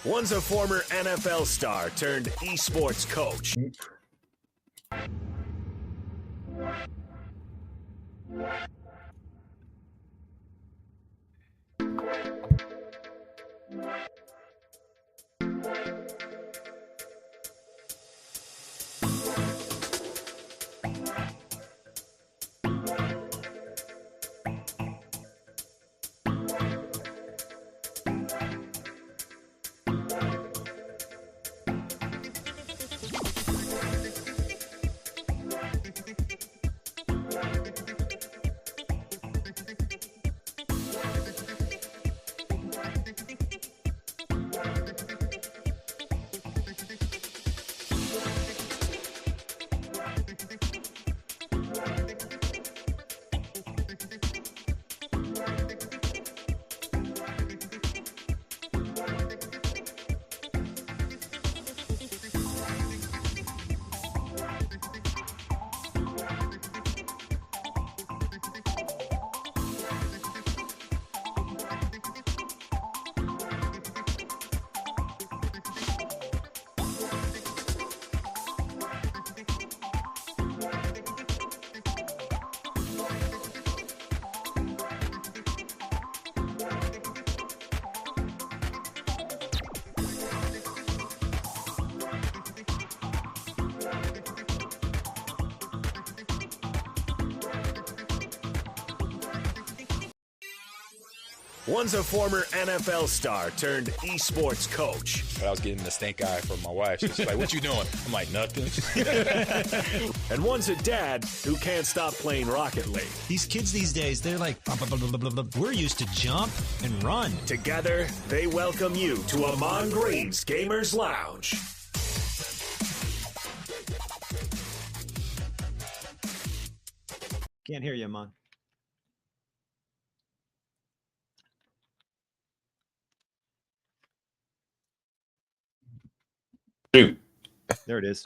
One's a former NFL star turned esports coach. One's a former NFL star turned esports coach. I was getting the stink eye from my wife. She's like, "What you doing?" I'm like, "Nothing." And one's a dad who can't stop playing Rocket League. These kids these days, they're like, blah, blah, blah, blah, blah, blah. We're used to jump and run. Together, they welcome you to Ahman Green's Gamers Lounge. Can't hear you, Ahman. Shoot. There it is.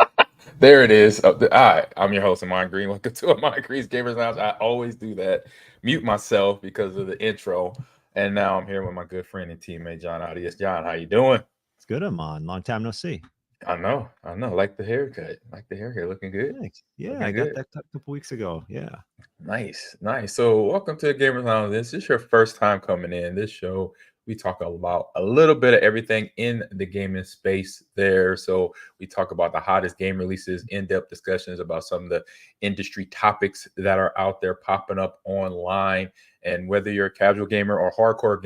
There it is. All right. I'm your host, Ahman Green. Welcome to Ahman Green's Gamers Lounge. I always do that. Mute myself because of the intro. And now I'm here with my good friend and teammate, John Audius. John, how you doing? It's good, Ahman. Long time no see. I know. Like the haircut. Looking good. Thanks. Yeah, Looking I got good. that a couple weeks ago. Yeah. Nice. So welcome to the Gamers Lounge. This is your first time coming in. This show, we talk about a little bit of everything in the gaming space there. So we talk about the hottest game releases, in-depth discussions about some of the industry topics that are out there popping up online. And whether you're a casual gamer or hardcore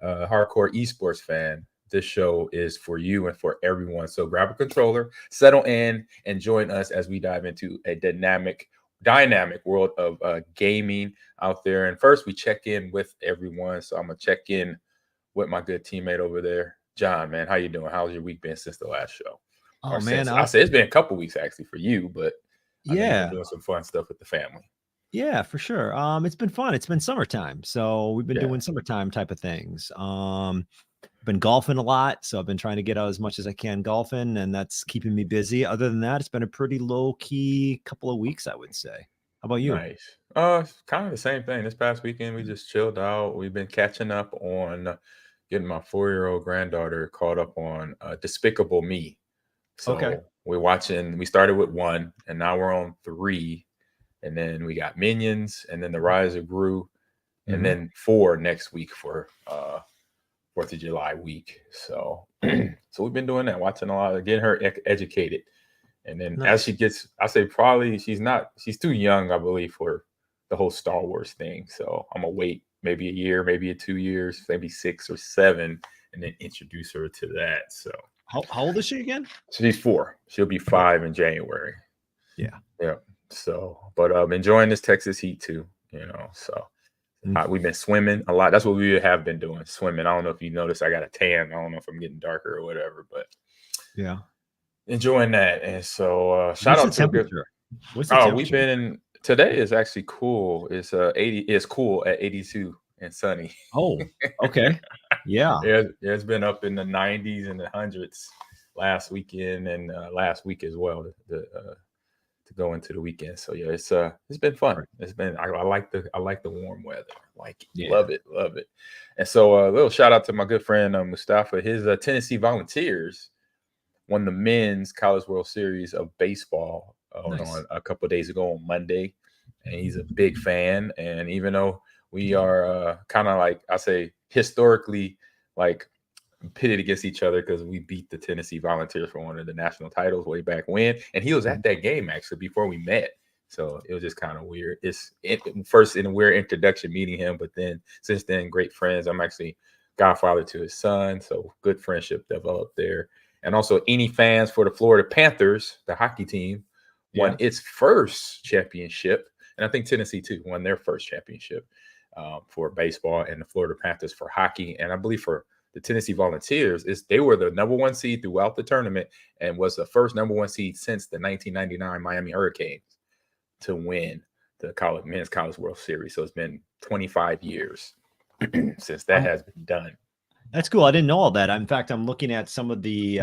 esports fan, this show is for you and for everyone. So grab a controller, settle in, and join us as we dive into a dynamic world of gaming out there. And first, we check in with everyone. So I'm gonna check in with my good teammate over there, John. Man, how you doing? How's your week been since the last show? Oh man, I say it's been a couple weeks actually for you, but I know you've been doing some fun stuff with the family. Yeah, for sure. It's been fun. It's been summertime, so we've been doing summertime type of things. Been golfing a lot, so I've been trying to get out as much as I can golfing, and that's keeping me busy. Other than that, it's been a pretty low key couple of weeks, I would say. How about you? Nice. Kind of the same thing. This past weekend, we just chilled out. We've been catching up on getting my 4-year-old granddaughter caught up on Despicable Me. So we started with 1, and now we're on 3. And then we got Minions, and then The Rise of Gru, and then 4 next week for 4th of July week. So we've been doing that, watching a lot of getting her educated. And then as she gets, I say probably she's too young, I believe, for the whole Star Wars thing. So I'm gonna wait maybe a year, maybe 2 years, maybe 6 or 7, and then introduce her to that. So how old is she again? She's 4. She'll be 5 in January. Yeah. So, but enjoying this Texas heat too, so we've been swimming a lot. That's what we have been doing, swimming. I don't know if you noticed I got a tan. I don't know if I'm getting darker or whatever, but yeah, enjoying that. And so shout out to temperature. What's the temperature? We've been today is actually cool. It's 80. It's cool at 82 and sunny. Oh, okay. Yeah. It's been up in the 90s and the hundreds last weekend and last week as well. The to go into the weekend. So yeah, it's been fun. It's been I like the warm weather. Love it. And so a little shout out to my good friend Mustafa. His Tennessee Volunteers won the men's College World Series of baseball on a couple of days ago on Monday, and he's a big fan. And even though we are kind of like I say historically like pitted against each other because we beat the Tennessee Volunteers for one of the national titles way back when, and he was at that game actually before we met. So it was just kind of weird. First in a weird introduction meeting him, but then since then, great friends. I'm actually godfather to his son, so good friendship developed there. And also, any fans for the Florida Panthers, the hockey team, won its first championship, and I think Tennessee too won their first championship for baseball, and the Florida Panthers for hockey, and I believe for the Tennessee Volunteers they were the number one seed throughout the tournament and was the first number one seed since the 1999 Miami Hurricanes to win the men's College World Series. So it's been 25 years since that has been done. That's cool. I didn't know all that. In fact, I'm looking at some of the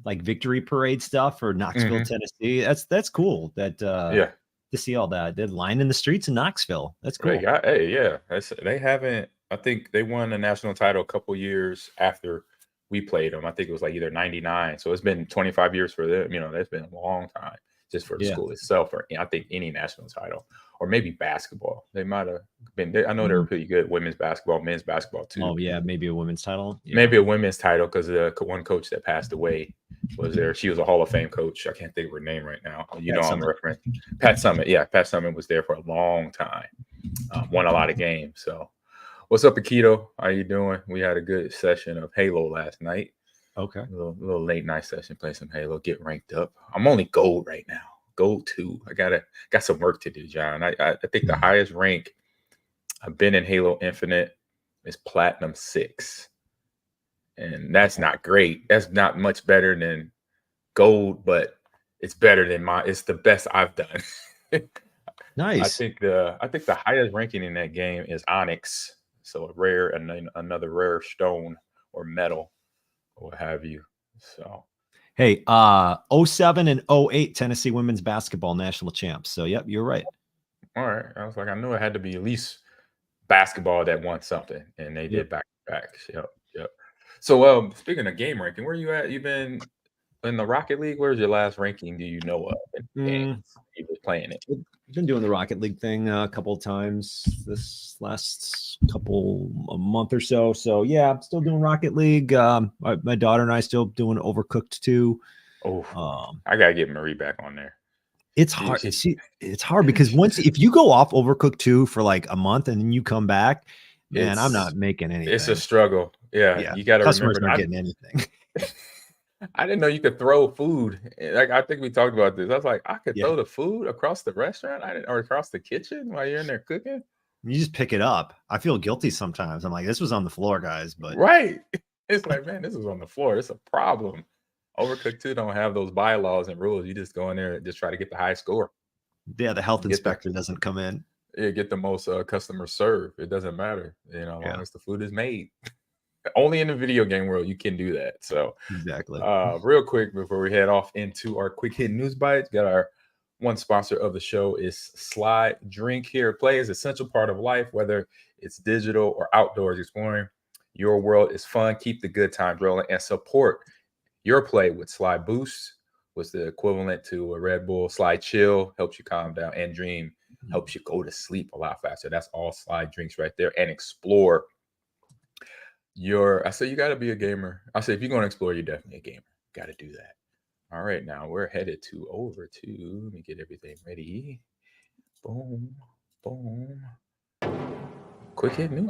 like victory parade stuff for Knoxville, Tennessee. That's cool. That to see all that. They're lining the streets in Knoxville. That's cool. They haven't. I think they won the national title a couple years after we played them. I think it was like either 99. So it's been 25 years for them. That's been a long time just for the school itself, or I think any national title, or maybe basketball. They might have been. I know they were pretty good. Women's basketball, men's basketball too. Oh yeah, maybe a women's title. Yeah. Maybe a women's title because the one coach that passed away was there. She was a Hall of Fame coach. I can't think of her name right now. I'm referencing Pat Summitt. Yeah, Pat Summitt was there for a long time. Won a lot of games. So, what's up, Akito? How you doing? We had a good session of Halo last night. Okay. A little late night session, play some Halo, get ranked up. I'm only gold right now. Gold 2. I got some work to do, John. I think the highest rank I've been in Halo Infinite is Platinum 6. And that's not great. That's not much better than gold, but it's better than it's the best I've done. Nice. I think the highest ranking in that game is Onyx. So a rare and another rare stone or metal. What have you. So hey, 07 and 08 Tennessee women's basketball national champs. So yep, you're right. All right. I was like, I knew it had to be at least basketball that won something, and they did back to back. Yep. So speaking of game ranking, where you at? You've been in the Rocket League. Where's your last ranking do you know of? You were playing it. I've been doing the Rocket League thing a couple of times this last a month or so. So yeah, I'm still doing Rocket League. My daughter and I still doing Overcooked 2. I gotta get Marie back on there. It's hard. It's hard because if you go off Overcooked 2 for like a month and then you come back, man, I'm not making anything. It's a struggle. Yeah. You got to customers remember not getting anything. I didn't know you could throw food. Like I think we talked about this. I was like, I could throw the food across the restaurant, or across the kitchen while you're in there cooking. You just pick it up. I feel guilty sometimes. I'm like, this was on the floor, guys. But right, it's like, man, this is on the floor. It's a problem. Overcooked 2 don't have those bylaws and rules. You just go in there and just try to get the high score. Yeah, the health inspector doesn't come in. Yeah, get the most customer serve. It doesn't matter, as long as the food is made. Only in the video game world you can do that. So exactly. Real quick before we head off into our quick hit news bites, got our one sponsor of the show is Slide Drink Here. Play is an essential part of life, whether it's digital or outdoors exploring. Your world is fun. Keep the good times rolling and support your play with Slide Boost, was the equivalent to a Red Bull. Slide Chill helps you calm down, and Dream helps you go to sleep a lot faster. That's all Slide drinks right there. And explore. I say you got to be a gamer. I say if you're going to explore, you're definitely a gamer. Got to do that. All right, now we're headed over to, let me get everything ready. Boom, boom. Quick hit news.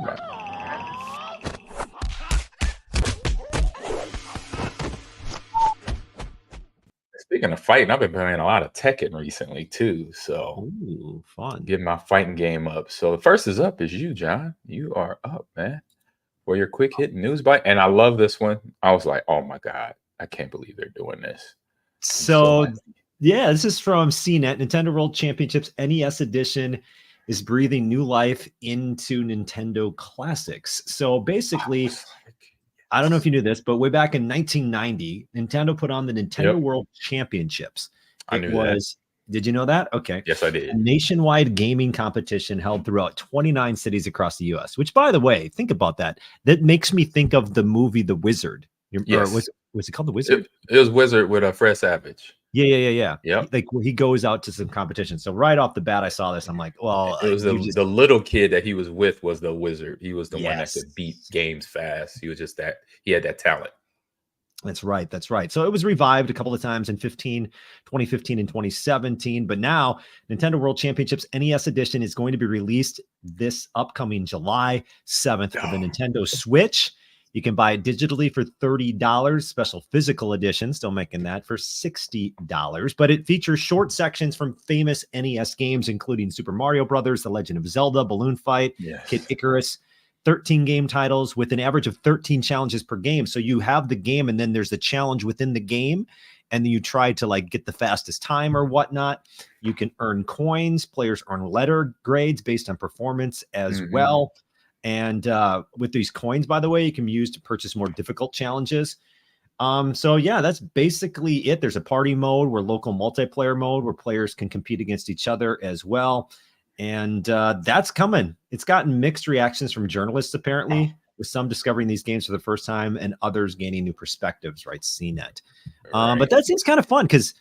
Speaking of fighting, I've been playing a lot of Tekken recently too. So fun. Getting my fighting game up. So the first is up is you, John. You are up, man, for your quick hit news bite. And I love this one. I was like, oh my God, I can't believe they're doing this. So yeah, this is from CNET. Nintendo World Championships NES Edition is breathing new life into Nintendo classics. So basically, I don't know if you knew this, but way back in 1990, Nintendo put on the Nintendo World Championships. It was Did you know that? Okay. Yes, I A did. nationwide gaming competition held throughout 29 cities across the U.S., which, by the way, think about that. That makes me think of the movie The Wizard. Or Yes. was it called The Wizard? It was Wizard with a Fred Savage. Yeah. Yep. He goes out to some competition. So right off the bat, I saw this. I'm like, well, It was the little kid that he was with was the Wizard. He was the one that could beat games fast. He was just that. He had that talent. That's right. That's right. So it was revived a couple of times in 2015 and 2017. But now Nintendo World Championships NES Edition is going to be released this upcoming July 7th for the Nintendo Switch. You can buy it digitally for $30. Special physical edition, still making that for $60. But it features short sections from famous NES games, including Super Mario Brothers, The Legend of Zelda, Balloon Fight, Kid Icarus. 13 game titles with an average of 13 challenges per game. So you have the game and then there's the challenge within the game. And then you try to like get the fastest time or whatnot. You can earn coins. Players earn letter grades based on performance as well. And with these coins, by the way, you can use to purchase more difficult challenges. So yeah, that's basically it. There's a party mode where local multiplayer mode where players can compete against each other as well. And that's coming. It's gotten mixed reactions from journalists, apparently, with some discovering these games for the first time and others gaining new perspectives, right? CNET. But that seems kind of fun because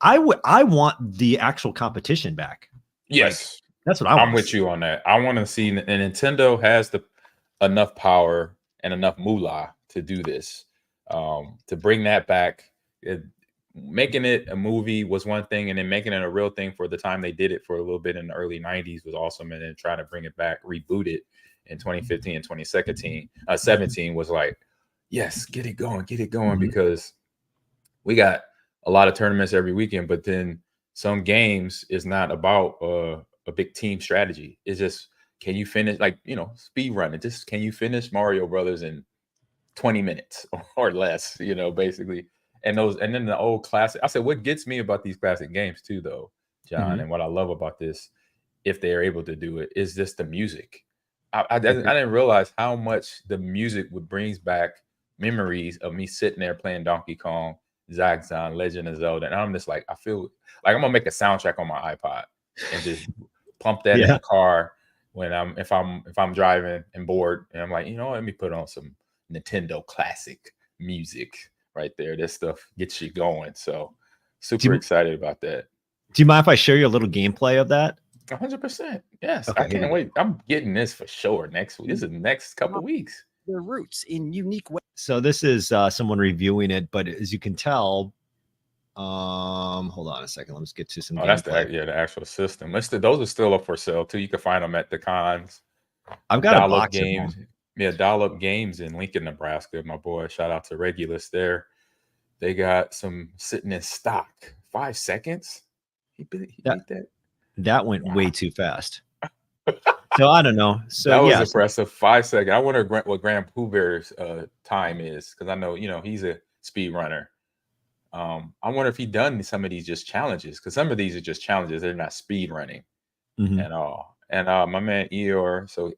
I want the actual competition back. Yes. Like, that's what I want. I'm with you on that. I want to see, and Nintendo has enough power and enough moolah to do this, to bring that back. Making it a movie was one thing, and then making it a real thing for the time they did it for a little bit in the early 90s was awesome. And then trying to bring it back, reboot it in 2015 and 2017 was like, yes, get it going, because we got a lot of tournaments every weekend, but then some games is not about a big team strategy. It's just, can you finish, like, speed running? Just, can you finish Mario Brothers in 20 minutes or less, basically. And then the old classic. I said, what gets me about these classic games too, though, John, and what I love about this, if they're able to do it, is just the music. I didn't realize how much the music brings back memories of me sitting there playing Donkey Kong, Zaxxon, Legend of Zelda, and I'm just like, I feel like I'm gonna make a soundtrack on my iPod and just pump that in the car when if I'm driving and bored, and I'm like, let me put on some Nintendo classic music. Right there, this stuff gets you going. So super excited about that. Do you mind if I show you a little gameplay of that? 100%. Yes. Okay, I can't wait. I'm getting this for sure next week. This is the next couple of weeks. Their roots in unique ways. So this is someone reviewing it, but as you can tell, hold on a second. Let's get to some gameplay. That's the actual system. Those are still up for sale too. You can find them at the cons. I've got a box games. Yeah, Dial-Up Games in Lincoln, Nebraska. My boy, shout out to Regulus there. They got some sitting in stock. 5 seconds. He beat that. That went way too fast. So I don't know. So that was impressive. 5 seconds. I wonder what Graham Poohbear's time is, because I know he's a speed runner. I wonder if he done some of these just challenges, because some of these are just challenges. They're not speed running at all. And my man Eeyore, so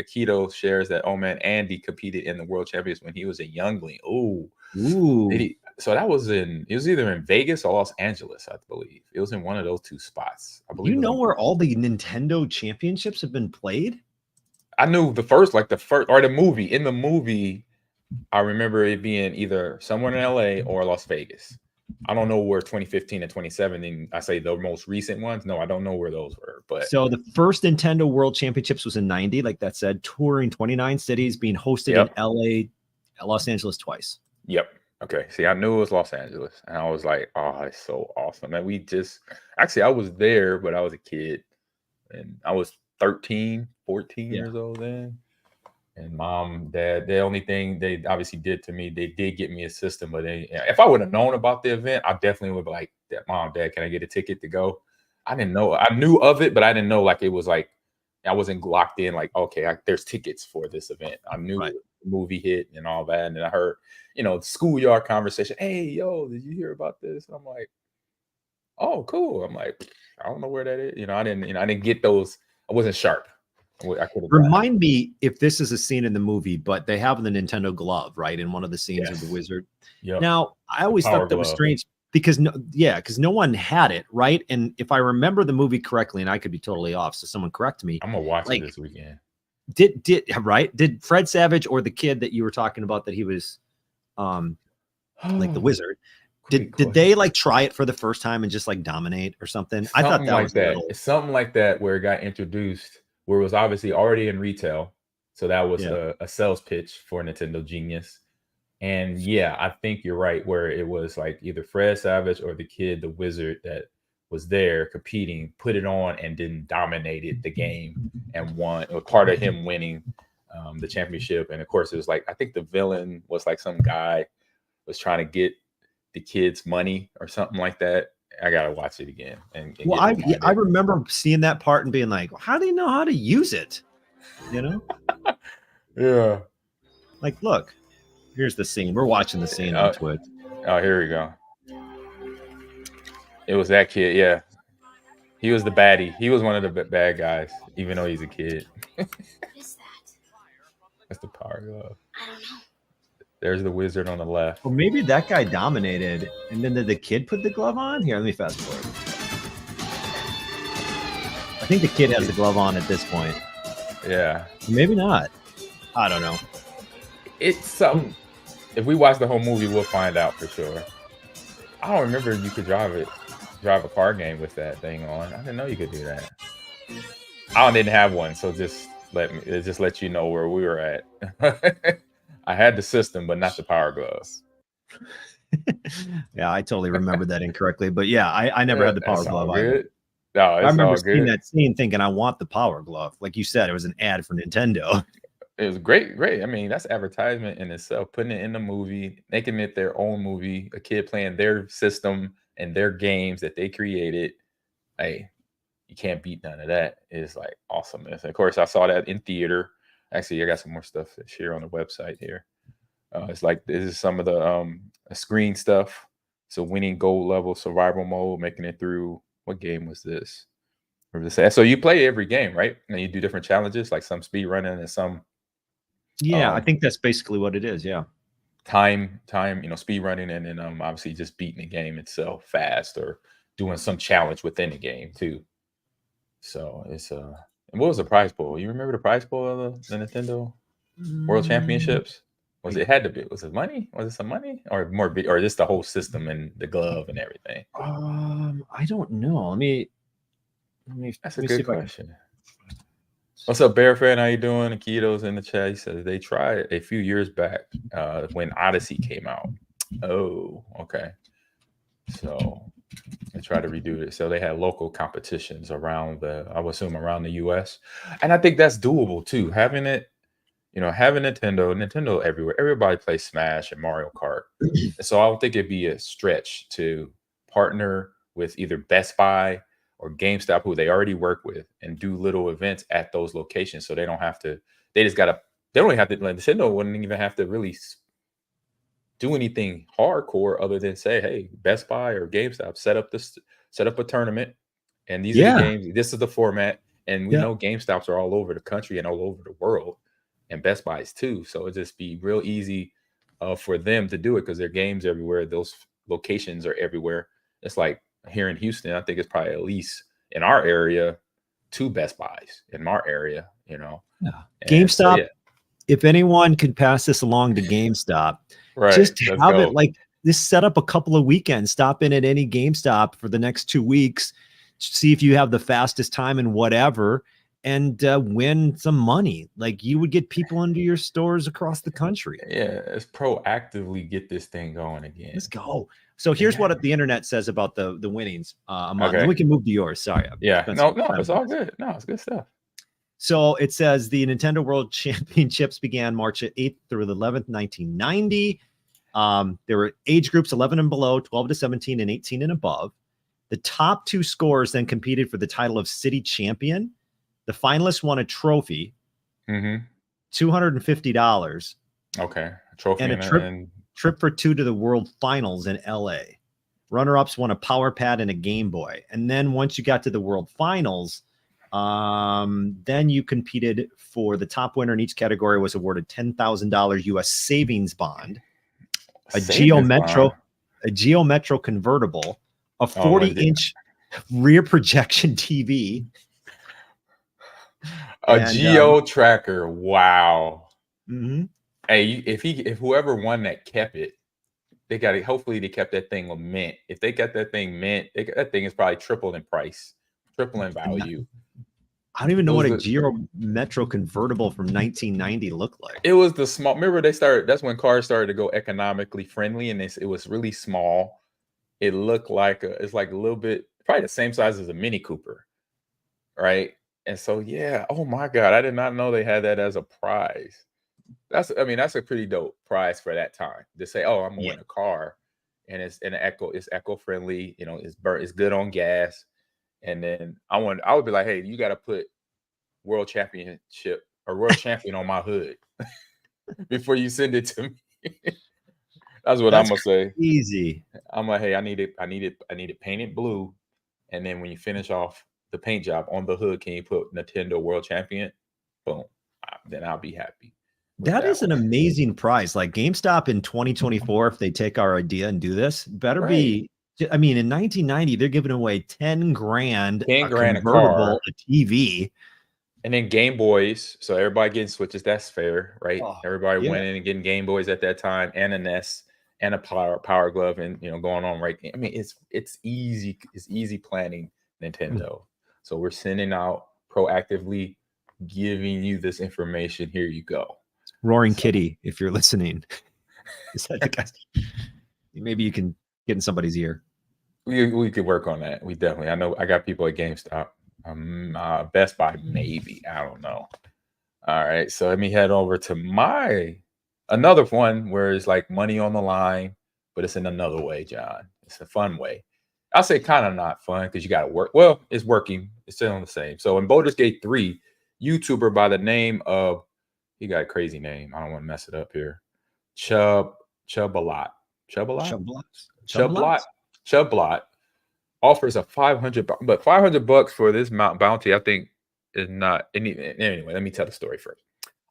Akito shares that old man Andy competed in the World Championships when he was a youngling. Ooh. So that was it was either in Vegas or Los Angeles, I believe. It was in one of those two spots. I believe. Where all the Nintendo championships have been played? I knew the first or the movie. In the movie, I remember it being either somewhere in LA or Las Vegas. I don't know where 2015 and 2017, I say the most recent ones. No, I don't know where those were. But so the first Nintendo World Championships was in 90, like that said, touring 29 cities, being hosted in LA, Los Angeles twice. Yep. Okay. See, I knew it was Los Angeles. And I was like, oh, it's so awesome. And I was there, but I was a kid. And I was 13, 14 years old then. And mom, dad, the only thing they obviously did to me, they did get me a system. But if I would have known about the event, I definitely would be like, Mom, Dad, can I get a ticket to go? I didn't know. I knew of it, but I didn't know it was like, I wasn't locked in like, okay, there's tickets for this event. I knew the movie hit and all that. And then I heard, the schoolyard conversation. Hey, yo, did you hear about this? And I'm like, oh, cool. I'm like, I don't know where that is. I didn't get those. I wasn't sharp. Remind me if this is a scene in the movie, but they have the Nintendo glove, right? In one of the scenes of the Wizard. Yep. Now, I always thought that was strange. because no one had it, right? And if I remember the movie correctly, and I could be totally off, so someone correct me. I'm gonna watch like, it this weekend. Did Fred Savage or the kid that you were talking about that he was like the wizard? Did they like try it for the first time and just like dominate or something? I thought that like was that. It's something like that where it got introduced, where it was obviously already in retail. So that was a sales pitch for Nintendo Genius. And yeah, I think you're right, where it was like either Fred Savage or the kid, the wizard that was there competing, put it on and then dominated the game and won. It was part of him winning the championship. And of course, it was like, I think the villain was like some guy was trying to get the kids money or something like that. I gotta watch it again. And well, I remember seeing that part and being like, how do you know how to use it? You know? Yeah. Like, look, here's the scene. We're watching the scene on Twitch. Oh, here we go. It was that kid. Yeah, he was the baddie. He was one of the bad guys, even though he's a kid. What is that? That's the power glove. I don't know. There's the wizard on the left. Well, maybe that guy dominated, and then did the kid put the glove on? Here, let me fast forward. I think the kid has the glove on at this point. Yeah. Maybe not. I don't know. It's something. If we watch the whole movie, we'll find out for sure. I don't remember you could drive a car game with that thing on. I didn't know you could do that. I didn't have one, so just let you know where we were at. I had the system, but not the power gloves. Yeah, I totally remember that incorrectly. But yeah, I never had the power glove. No, I remember seeing that scene thinking I want the power glove. Like you said, it was an ad for Nintendo. It was great. I mean, that's advertisement in itself. Putting it in the movie, making it their own movie, a kid playing their system and their games that they created. Hey, you can't beat none of that. It's like awesomeness. And of course, I saw that in theater. Actually, I got some more stuff to share on the website here. It's like this is some of the screen stuff. So winning gold level survival mode, making it through. What game was this? So you play every game, right? And you do different challenges, like some speed running and some. Yeah, I think that's basically what it is. Yeah. Time, speed running, and then obviously just beating the game itself fast or doing some challenge within the game too. So it's and what was the prize pool? You remember the prize pool of the Nintendo World Championships? Was it money? Was it some money or more or just the whole system and the glove and everything? I don't know. Let me. That's a good question. What's up, Bear Fan? How you doing? Akito's in the chat. He says they tried a few years back when Odyssey came out. Oh, okay. So they tried to redo it. So they had local competitions around I would assume around the US. And I think that's doable too. Having Nintendo everywhere. Everybody plays Smash and Mario Kart. So I don't think it'd be a stretch to partner with either Best Buy or GameStop, who they already work with, and do little events at those locations. So they don't have to, they don't have to, like Nintendo wouldn't even have to really do anything hardcore other than say, hey, Best Buy or GameStop, set up a tournament. And these are the games, this is the format. And we know GameStops are all over the country and all over the world, and Best Buys too. So it'd just be real easy for them to do it because their games everywhere. Those locations are everywhere. It's like here in Houston, I think it's probably at least in our area 2 Best Buys in our area, Yeah. GameStop. So, if anyone could pass this along to GameStop, right? Just have it like this. Set up a couple of weekends. Stop in at any GameStop for the next 2 weeks. See if you have the fastest time and whatever, and win some money. Like you would get people into your stores across the country. Yeah, let's proactively get this thing going again. Let's go. So here's what the internet says about the winnings. Then we can move to yours. Sorry. No, it's all good. No, it's good stuff. So it says the Nintendo World Championships began March 8th through the 11th, 1990. There were age groups 11 and below, 12 to 17, and 18 and above. The top 2 scorers then competed for the title of city champion. The finalists won a trophy, $250. Okay, a trophy and a trip for 2 to the World Finals in LA. Runner-ups won a Power Pad and a Game Boy. And then once you got to the World Finals, then you competed for the top winner in each category was awarded $10,000 U.S. savings bond, a Geo Metro a Geo Metro convertible, a Oh, what is it? 40-inch rear projection TV, A and, Geo tracker. Wow. mhm. Hey, if whoever won that kept it, they got it. Hopefully, they kept that thing mint. If they got that thing mint, that thing is probably triple in price, triple in value. I don't even know what a Those are- Geo Metro convertible from 1990 looked like. It was the small. Remember, they started. That's when cars started to go economically friendly, and it was really small. It looked like it's like a little bit, probably the same size as a Mini Cooper, right? And so, yeah. Oh my God, I did not know they had that as a prize. That's a pretty dope prize for that time to say, oh, I'm gonna win a car, and it's eco friendly. You know, it's good on gas, and then I would be like, hey, you got to put world championship or world champion on my hood before you send it to me. That's what I'm gonna say. Easy. I'm like, hey, I need it painted blue, and then when you finish off the paint job on the hood, can you put Nintendo World Champion? Boom. Then I'll be happy. That is an amazing prize. Like GameStop in 2024, if they take our idea and do this, better be. I mean, in 1990, they're giving away 10 grand, 10 grand a convertible, car, a TV, and then Game Boys. So everybody getting Switches. That's fair, right? Oh, Everybody yeah. winning and getting Game Boys at that time, and a NES, and a Power Glove, and going on right. I mean, it's easy. It's easy planning Nintendo. So we're sending out proactively, giving you this information. Here you go. Roaring Kitty, if you're listening. Is that the guy? Maybe you can get in somebody's ear. We could work on that. We definitely. I know I got people at GameStop. Best Buy, maybe. I don't know. All right. So let me head over to another one where it's like money on the line, but it's in another way, John. It's a fun way. I'll say kind of not fun because you got to work. Well, it's working. It's still the same. So in Baldur's Gate 3, YouTuber by the name of, he got a crazy name. I don't want to mess it up here. Chubalot offers a $500 for this bounty. I think is not anyway. Let me tell the story first.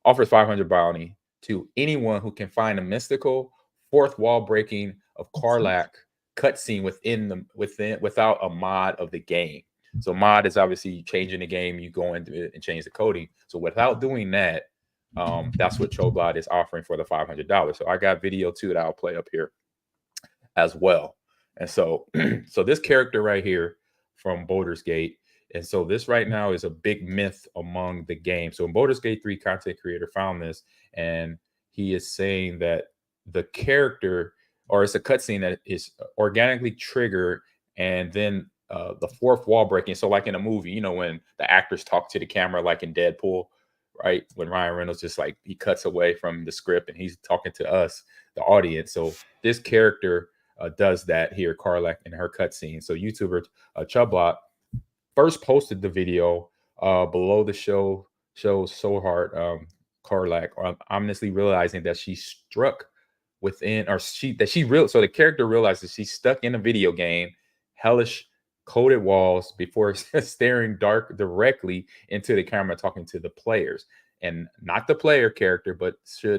Offers 500 bounty to anyone who can find a mystical fourth wall breaking of Karlach cutscene without a mod of the game. So mod is obviously changing the game. You go into it and change the coding. So without doing that, that's what Choblot is offering for the $500. So I got video too that I'll play up here as well. And so, so this character right here from Baldur's Gate, and so this right now is a big myth among the game. So in Baldur's Gate 3, content creator found this, and he is saying that the character, or it's a cutscene that is organically triggered, and then the fourth wall breaking. So like in a movie, when the actors talk to the camera, like in Deadpool, right? When Ryan Reynolds just like he cuts away from the script and he's talking to us, the audience. So this character does that here, Karlach, in her cutscene. So YouTuber Chublot first posted the video below the show so hard Karlach, ominously realizing that she struck within, or so the character realizes she's stuck in a video game, hellish coded walls before staring directly into the camera, talking to the players, and not the player character, but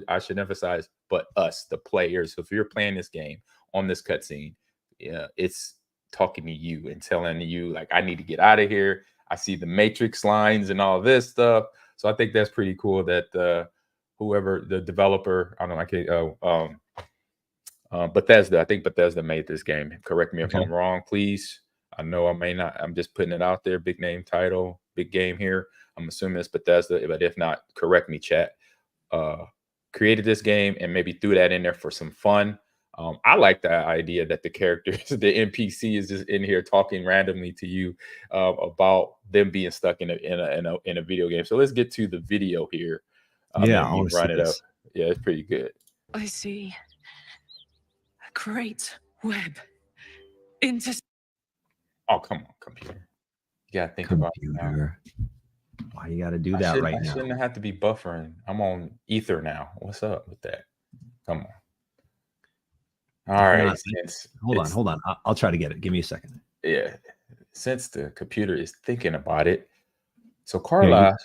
I should emphasize, but us, the players. So if you're playing this game on this cutscene, it's talking to you and telling you like, I need to get out of here. I see the Matrix lines and all this stuff. So I think that's pretty cool that whoever the developer, I don't know, Bethesda, I think Bethesda made this game. Correct me if I'm wrong, please. I know I may not. I'm just putting it out there. Big name title, big game here. I'm assuming it's Bethesda, but if not, correct me, chat. Created this game and maybe threw that in there for some fun. I like that idea that the characters, the NPC, is just in here talking randomly to you about them being stuck in a video game. So let's get to the video here. Yeah, I'll run it up. Yeah, it's pretty good. I see a great web. Oh, come on, computer. You gotta think about it now. Why you gotta do that right now? I shouldn't have to be buffering. I'm on Ether now. What's up with that? Come on. All right. Hold on. I'll try to get it. Give me a second. Yeah. Since the computer is thinking about it. So Karlach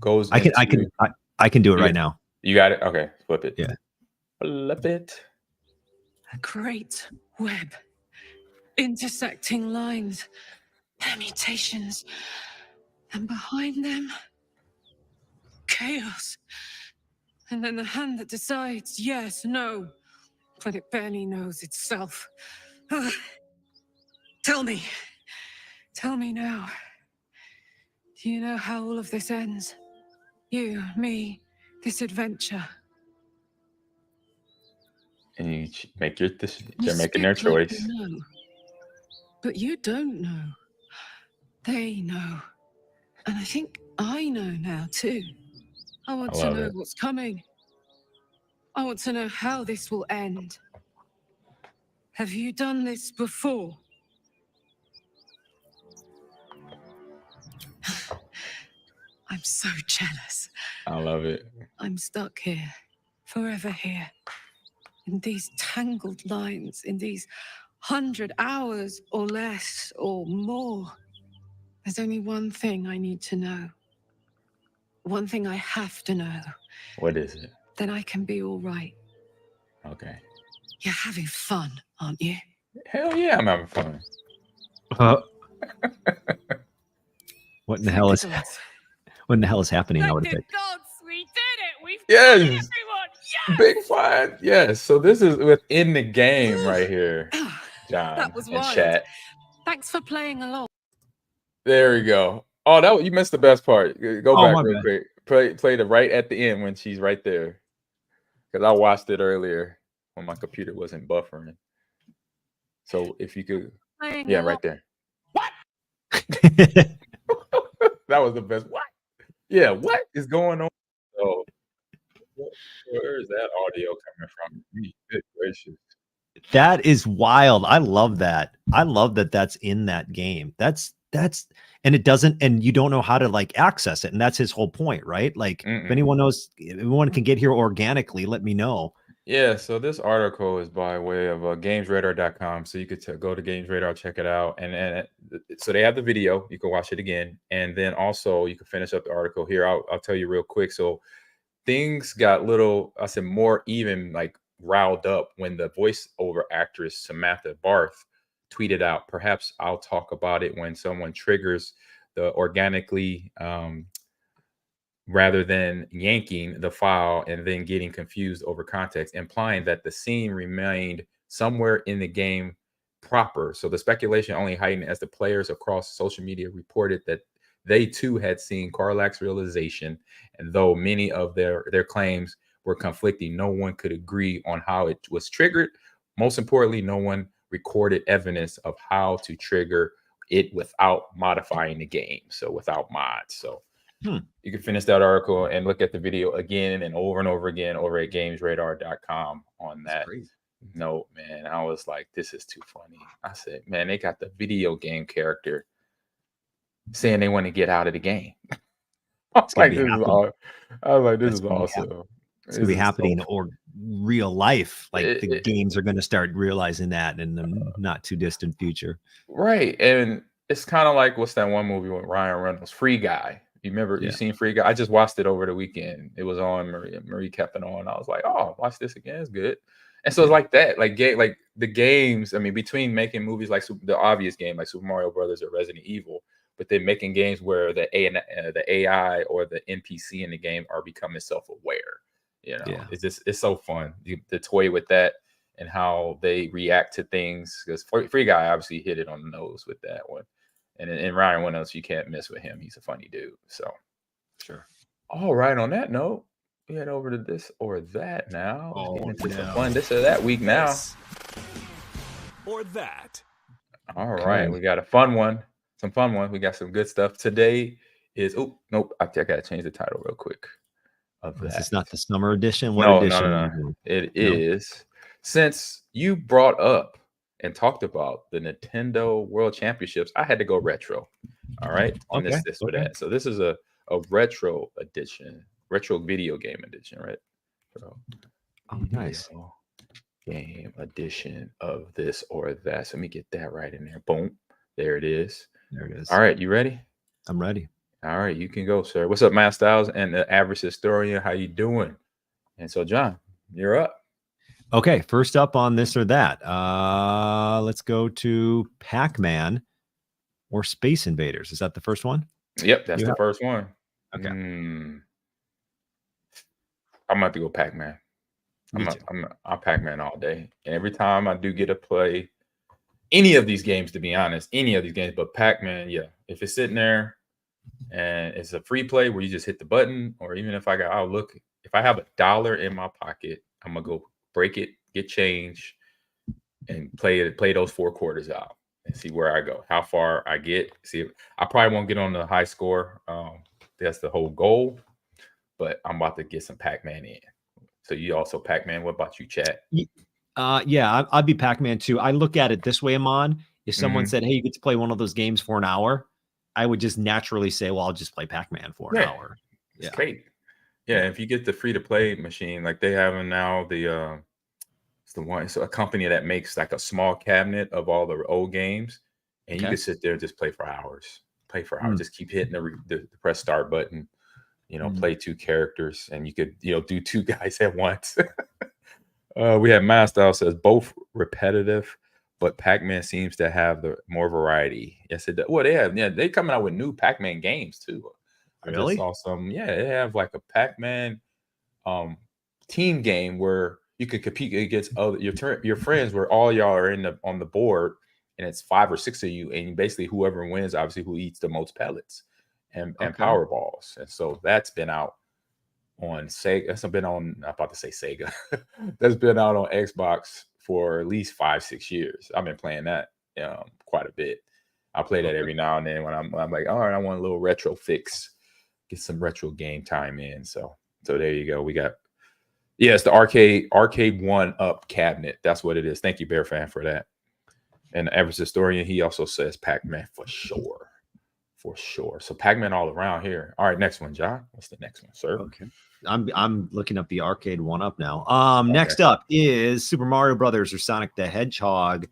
goes. I can do it right now. You got it? Okay. Flip it. Yeah. Flip it. A great web. Intersecting lines, permutations, and behind them, chaos. And then the hand that decides yes, no, but it barely knows itself. Ugh. Tell me now. Do you know how all of this ends? You, me, this adventure. And you make your decision. You They're making their speak like choice. you know, but you don't know. They know. And I think I know now too. I want I to love know it. what's coming. I want to know how this will end. Have you done this before? I'm so jealous. I love it. I'm stuck here, forever here, in these tangled lines, in these 100 hours or less or more. There's only one thing I need to know. One thing I have to know. What is it? Then I can be all right. Okay. You're having fun, aren't you? Hell yeah, I'm having fun. What in the hell is Thank the gods. what in the hell is happening? I Thank would the think. gods, we did it! We've Yes. done it, everyone! Yes! Big fun. Yes. So this is within the game right here, John That was and wild. chat. Thanks for playing along. There we go. Oh, you missed the best part. Go Oh, back my real bad. quick. Play the right at the end when she's right there. Because I watched it earlier when my computer wasn't buffering. So if you could, Playing yeah, along. right there. What? That was the best. What? Yeah, what is going on? So where is that audio coming from? Good gracious. That is wild. I love that. I love that that's in that game. That's and it doesn't, and you don't know how to like access it. And that's his whole point, right? Like if anyone knows, if anyone can get here organically, let me know. Yeah, so this article is by way of gamesradar.com. So you could go to GamesRadar, check it out. And so they have the video. You can watch it again. And then also you can finish up the article here. I'll tell you real quick. So things got more even like riled up when the voiceover actress Samantha Barth tweeted out, perhaps I'll talk about it when someone triggers the organically rather than yanking the file and then getting confused over context, implying that the scene remained somewhere in the game proper. So the speculation only heightened as the players across social media reported that they too had seen Karlach's realization, and though many of their claims were conflicting, no one could agree on how it was triggered. Most importantly, no one recorded evidence of how to trigger it without modifying the game, so without mods. So you can finish that article and look at the video again and over again over at gamesradar.com on that note, man. I was like, this is too funny. I said, man, they got the video game character saying they want to get out of the game. I was like, this is awesome. It's gonna be happening or real life. Like the games are gonna start realizing that in the not too distant future. Right. And it's kind of like, what's that one movie with Ryan Reynolds, Free Guy? You remember, you seen Free Guy? I just watched it over the weekend. It was on, Marie kept it on. I was like, oh, watch this again. It's good. And so it's like that, like the games. I mean, between making movies like the obvious game, like Super Mario Brothers or Resident Evil, but then making games where the AI or the NPC in the game are becoming self-aware. You know, it's so fun to toy with that and how they react to things. Because Free Guy obviously hit it on the nose with that one. And Ryan Reynolds, you can't mess with him. He's a funny dude. So, sure. All right. On that note, we head over to this or that now. Let's get into some fun this or that week now. This or that. All right. We got a fun one. Some fun one. We got some good stuff. Today is, I got to change the title real quick. This is not the summer edition. What edition? No. It is. Since you brought up and talked about the Nintendo World Championships, I had to go retro. All right. On this or that. So this is a retro edition, retro video game edition, right? So, nice. Game edition of this or that. So let me get that right in there. Boom. There it is. There it is. All right. You ready? I'm ready. All right. You can go, sir. What's up, Matt Styles and the Average Historian? How you doing? And so, John, you're up. Okay, first up on this or that. Let's go to Pac-Man or Space Invaders. Is that the first one? Yep, that's You the have- first one. Okay. I'm about to go Pac-Man. Me too. I'm Pac-Man all day. And every time I do get to play any of these games, to be honest, any of these games, but Pac-Man, yeah. If it's sitting there and it's a free play where you just hit the button, or even if if I have $1 in my pocket, I'm gonna go break it, get change, and play those 4 quarters out and see where I go, how far I get. See, I probably won't get on the high score. That's the whole goal, but I'm about to get some Pac-Man in. So you also Pac-Man. What about you, chat? Yeah, I'd be Pac-Man too. I look at it this way, Ahman. If someone Mhm. said, "Hey, you get to play one of those games for an hour," I would just naturally say, "Well, I'll just play Pac-Man for an hour." It's Yeah. great. Yeah, if you get the free-to-play machine, like they have now, it's a company that makes like a small cabinet of all the old games, and you Okay. can sit there and just play for hours. Mm. Just keep hitting the press start button. Play 2 characters, and you could do 2 guys at once. We have Master says both repetitive, but Pac-Man seems to have the more variety. Yes, it does. Well, they coming out with new Pac-Man games too. I just Really? saw some. Yeah, they have like a Pac-Man team game where you could compete against your friends, where all y'all are on the board, and it's 5 or 6 of you, and basically whoever wins, obviously, who eats the most pellets and Okay. power balls. And so that's been out on Sega. That's been on. I'm about to say Sega. That's been out on Xbox for at least 5-6 years. I've been playing that quite a bit. I play that every now and then when I'm like, all right, I want a little retro fix, get some retro game time in. So there you go. We got it's the arcade 1-up cabinet. That's what it is. Thank you, Bear Fan, for that. And the Everest Historian, he also says Pac-Man for sure. For sure. So Pac-Man all around here. All right, next one, John. What's the next one, sir? Okay. I'm looking up the arcade 1-up now. Next up is Super Mario Brothers or Sonic the Hedgehog.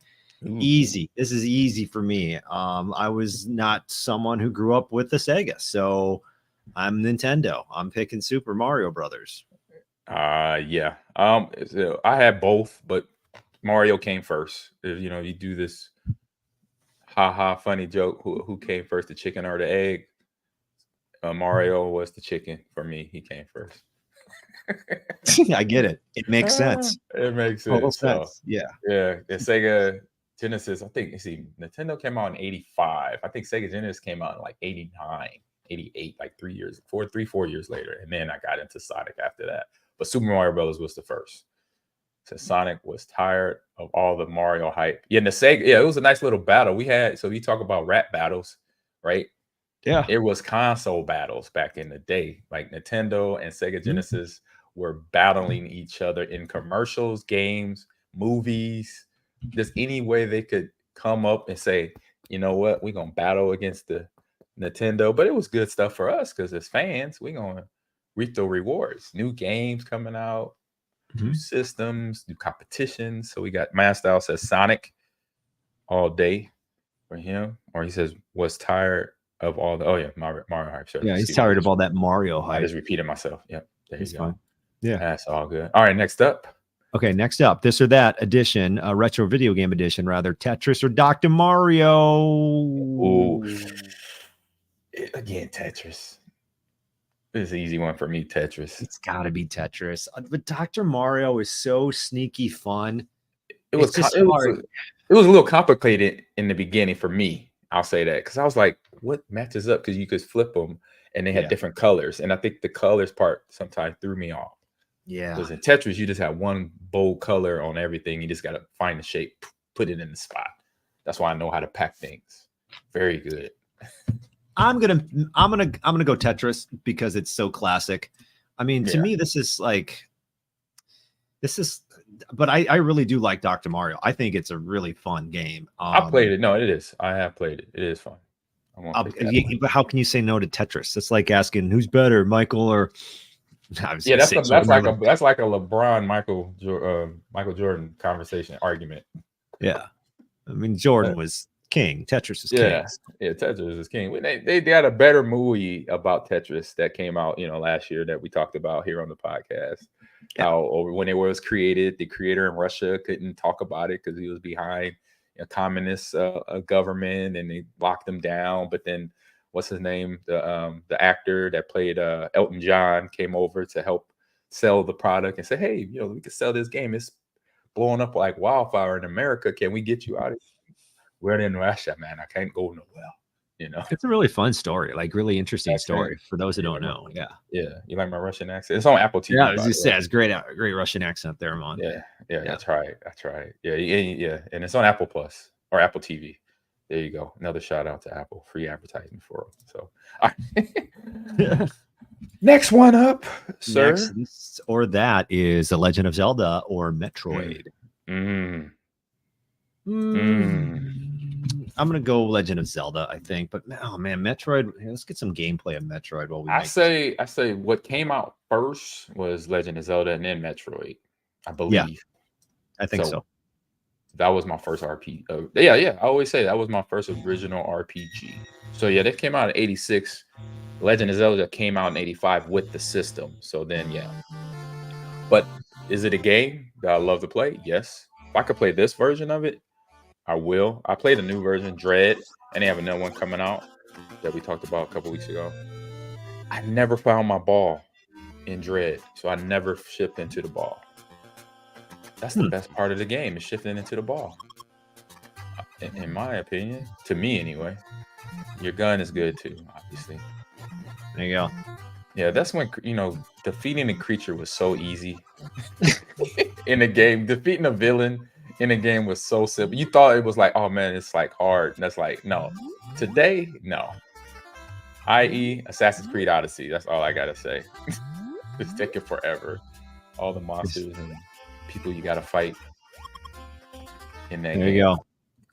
Ooh. Easy. This is easy for me. I was not someone who grew up with the Sega, so I'm Nintendo. I'm picking Super Mario Brothers. Yeah. So I had both, but Mario came first. You do this funny joke. Who came first, the chicken or the egg? Mario was the chicken for me. He came first. I get it. It makes sense. It makes Total sense. sense. Yeah. The Sega Genesis, I think, Nintendo came out in 85. I think Sega Genesis came out in like 89, 88, like 4 years later. And then I got into Sonic after that. But Super Mario Brothers was the first. So Sonic was tired of all the Mario hype. Yeah, and the Sega, it was a nice little battle. So you talk about rap battles, right? Yeah. It was console battles back in the day. Like Nintendo and Sega Genesis were battling each other in commercials, games, movies, just any way they could come up and say, you know what, we're going to battle against the Nintendo. But it was good stuff for us because as fans, we're going to reap the rewards. New games coming out, new systems, new competitions. So we got Master says Sonic all day for him. Or he says, was tired of all the Mario hype. Sure. Yeah, he's tired of all that Mario hype. I just repeated myself. Yep. There you go. Fine. Yeah. That's all good. All right, next up. Okay, next up, this or that edition, retro video game edition, rather, Tetris or Dr. Mario. Ooh. Again, Tetris. This is an easy one for me, Tetris. It's got to be Tetris. But Dr. Mario is so sneaky fun. It was a little complicated in the beginning for me. I'll say that because I was like, what matches up? Because you could flip them and they had different colors. And I think the colors part sometimes threw me off. Yeah. Because in Tetris, you just have one bold color on everything. You just got to find the shape, put it in the spot. That's why I know how to pack things. Very good. I'm gonna go Tetris because it's so classic. I mean, to me, this is. But I really do like Dr. Mario. I think it's a really fun game. I played it. No, it is. I have played it. It is fun. But how can you say no to Tetris? It's like asking who's better, Michael or. That's like a LeBron Michael Jordan conversation argument. Yeah, I mean Jordan was king. Tetris is king. Yeah, Tetris is king. They got a better movie about Tetris that came out last year that we talked about here on the podcast. How when it was created, the creator in Russia couldn't talk about it because he was behind a communist government, and they locked him down. But then, what's his name? The actor that played Elton John came over to help sell the product and say, "Hey, we can sell this game. It's blowing up like wildfire in America. Can we get you out of here?" We're in Russia, man. I can't go nowhere. It's a really fun story, like really interesting That's story it. for those who don't know. Yeah. You like my Russian accent? It's on Apple TV. Yeah, as you said, it's great Russian accent there, man. Yeah. That's right. Yeah. And it's on Apple Plus or Apple TV. There you go. Another shout out to Apple. Free advertising for them. So next one up, sir. Next, or that is The Legend of Zelda or Metroid. I'm gonna go Legend of Zelda, I think. But oh man, Metroid. Let's get some gameplay of Metroid while we. I say what came out first was Legend of Zelda and then Metroid, I believe. Yeah, I think so. That was my first RPG. I always say that was my first original RPG. So yeah, that came out in '86. Legend of Zelda came out in '85 with the system. So then but is it a game that I love to play? Yes. If I could play this version of it, I will. I played a new version, Dread, and they have another one coming out that we talked about a couple weeks ago. I never found my ball in Dread, so I never shipped into the ball. That's the best part of the game, is shifting into the ball. In my opinion, to me anyway. Your gun is good too, obviously. There you go. Yeah, that's when defeating a creature was so easy in the game. Defeating a villain in a game was so simple. You thought it was like, oh man, it's like hard. And that's like, no. Today, no. I.e. Assassin's Creed Odyssey. That's all I gotta say. It's taking forever. All the monsters and people you gotta fight in that game. There you go.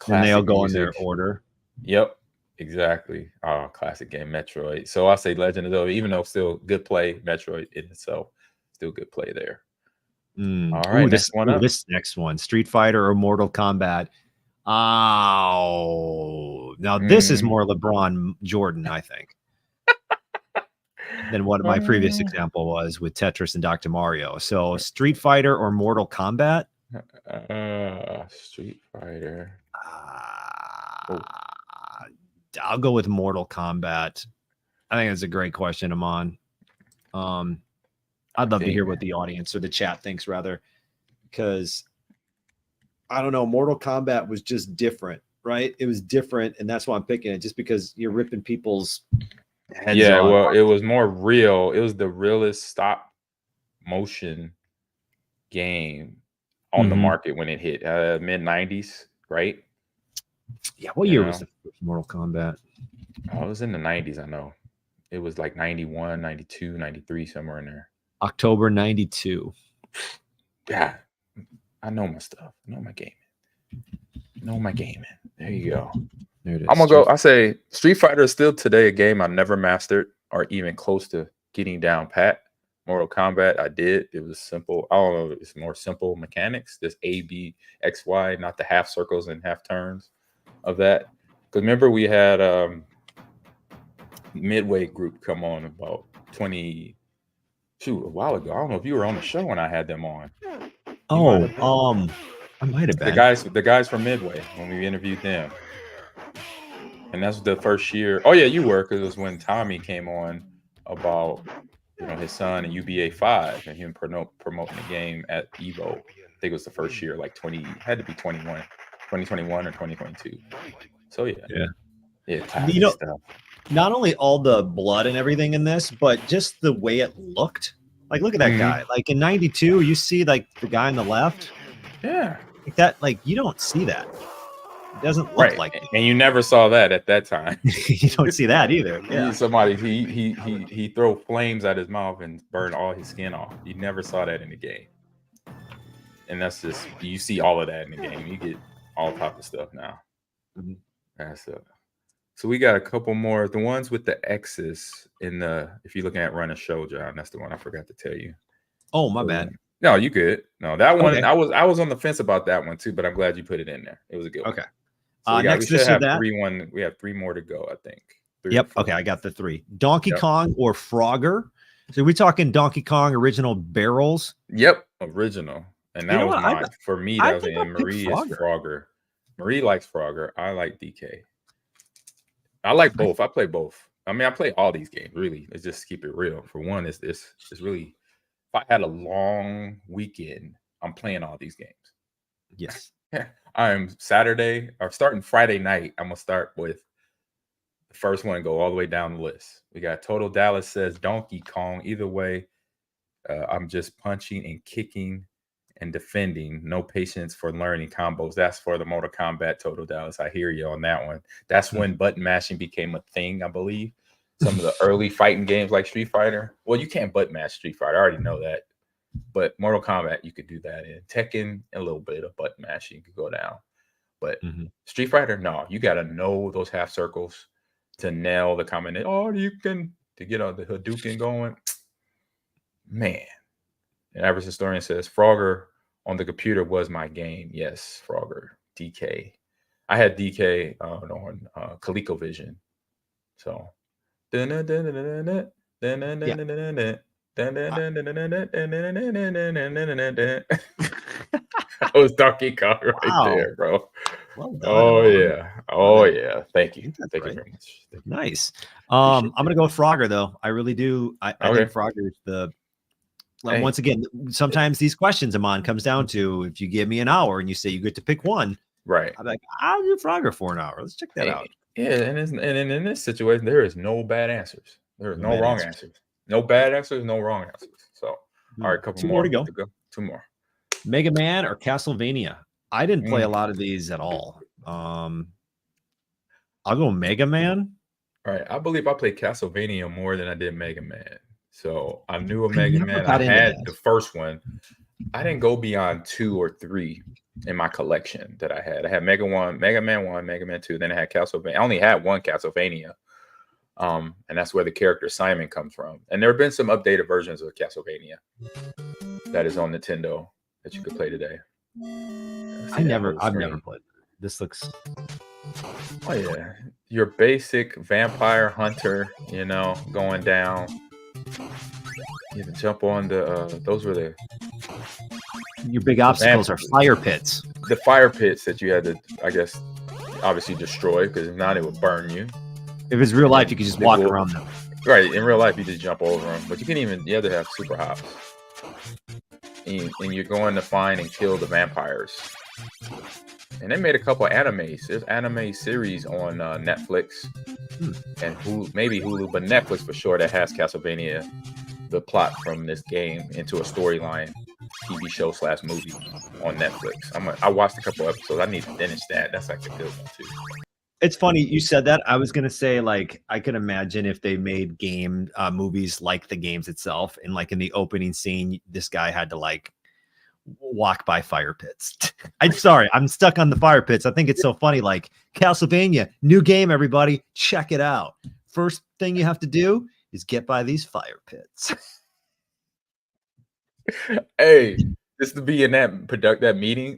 And they all go in their order. Yep. Exactly. Oh, classic game, Metroid. So I say Legend of Zelda, even though still good play, Metroid in itself, still good play there. All right, this next one, Street Fighter or Mortal Kombat. Oh, now this is more LeBron Jordan, I think, than what my previous example was with Tetris and Dr. Mario. So Street Fighter or Mortal Kombat? Street Fighter. I'll go with Mortal Kombat. I think that's a great question, Ahman. I'd love to hear what the audience or the chat thinks, rather, because I don't know. Mortal Kombat was just different, right? It was different, and that's why I'm picking it, just because you're ripping people's heads off. Well, it was more real. It was the realest stop motion game on the market when it hit mid 90s, right? Yeah, what year was the first Mortal Kombat? Oh, it was in the 90s, I know. It was like 91, 92, 93, somewhere in there. October 92. Yeah, I know my stuff. I know my gaming. There you go. There it is. I'm going to go. I say Street Fighter is still today a game I never mastered or even close to getting down pat. Mortal Kombat, I did. It was simple. I don't know. It's more simple mechanics. This A, B, X, Y, not the half circles and half turns of that. Because remember, we had Midway Group come on about a while ago. I don't know if you were on the show when I had them on. I might have been. The guys from Midway, when we interviewed them. And that's the first year. Oh yeah, you were, because it was when Tommy came on about his son and UBA 5 and him promoting the game at Evo. I think it was the first year, like 2021 or 2022. So yeah, stuff. Not only all the blood and everything in this, but just the way it looked. Like, look at that guy. Like in 92, you see like the guy on the left. Yeah. Like that, like you don't see that. It doesn't look like it. And you never saw that at that time. You don't see that either. Yeah. Somebody he throw flames at his mouth and burn all his skin off. You never saw that in the game. And that's just, you see all of that in the game. You get all type of stuff now. That's so we got a couple more. The ones with the X's in the, if you're looking at Run a Show, John, that's the one I forgot to tell you. Oh, my bad. No, you good. No, that one, okay. I was on the fence about that one too, but I'm glad you put it in there. It was a good one. Okay. So next, we should have we have 3 more to go, I think. Yep. Okay, I got the 3. Donkey Kong or Frogger. So we talking Donkey Kong original barrels? Yep, original. And that You know was what? mine. For me, I that was think and I'll pick Marie is Frogger. Frogger. Marie likes Frogger. I like DK. I like both. I play both. I mean, I play all these games, really. Let's just keep it real. For one, it's really, if I had a long weekend, I'm playing all these games. Yes. I'm Saturday or starting Friday night. I'm gonna start with the first one and go all the way down the list. We got Total Dallas says Donkey Kong. Either way, I'm just punching and kicking and defending. No patience for learning combos. That's for the Mortal Kombat Total Dallas. I hear you on that one. That's when button mashing became a thing, I believe. Some of the early fighting games like Street Fighter. Well, you can't button mash Street Fighter. I already know that. But Mortal Kombat, you could do that. In Tekken, a little bit of button mashing could go down. But Street Fighter, no. You got to know those half circles to nail the combination. Oh, you can to get the Hadouken going. Man. And Average Historian says Frogger on the computer was my game. Yes, Frogger. DK. I had DK on ColecoVision. So it was Donkey Kong right there, bro. Well done. Oh yeah. Oh yeah. Thank you. Thank you very much. Nice. I'm gonna go with Frogger though. I really do. I think Frogger is the once again, sometimes these questions, Ahman, comes down to if you give me an hour and you say you get to pick one, right? I'm like, I'll do Frogger for an hour. Let's check that out. Yeah, and in this situation, there is no bad answers. There is no wrong answers. No bad answers, no wrong answers. So, all right, couple more to go. Two more. Mega Man or Castlevania? I didn't play a lot of these at all. I'll go Mega Man. All right, I believe I played Castlevania more than I did Mega Man. So I knew a Mega Man. I had the first one. I didn't go beyond 2 or 3 in my collection that I had. I had Mega Man 1, Mega Man 2. Then I had Castlevania. I only had one Castlevania. And that's where the character Simon comes from. And there have been some updated versions of Castlevania that is on Nintendo that you could play today. I've never played. This looks. Oh yeah, your basic vampire hunter. Going down. You can jump on the. Those were the. Your big obstacles are fire pits. The fire pits that you had to, I guess, obviously destroy because if not, it would burn you. If it's real life, you can just walk around them. Right. In real life, you just jump over them. But you have to have super hops. And you're going to find and kill the vampires. And they made a couple of animes. There's anime series on Netflix and maybe Hulu, but Netflix for sure that has Castlevania, the plot from this game into a storyline TV show / movie on Netflix. I watched a couple episodes. I need to finish that. That's like a good one too. It's funny you said that. I was gonna say I could imagine if they made movies like the games itself, and in the opening scene, this guy had to walk by fire pits. I'm sorry, I'm stuck on the fire pits. I think it's so funny. Castlevania, new game, everybody, check it out. First thing you have to do is get by these fire pits. Hey. Just to be in that production meeting,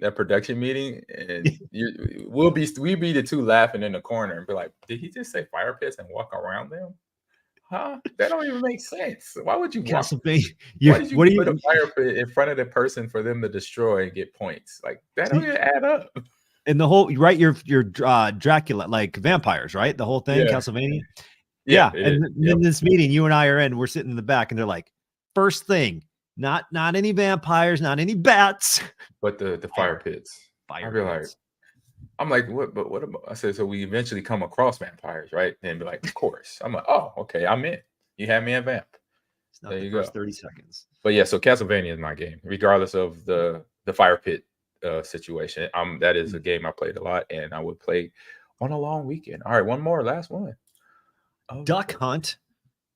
and we'd be the two laughing in the corner and be like, "Did he just say fire pits and walk around them? Huh? That don't even make sense. Why would you walk? Why did you put a fire pit in front of the person for them to destroy and get points? That don't even add up." And the whole your Dracula, vampires, right? The whole thing, Castlevania. Yeah. And in this meeting, you and I are in. We're sitting in the back, and they're like, first thing. Not any vampires, not any bats, but the fire pits. I'm like, what? But what about? I said, so we eventually come across vampires, right? And be like, of course. I'm like, oh, okay, I'm in. You have me at vamp. It's not the first 30 seconds. But yeah, so Castlevania is my game, regardless of the fire pit situation. That is a game I played a lot, and I would play on a long weekend. All right, one more, last one. Duck Hunt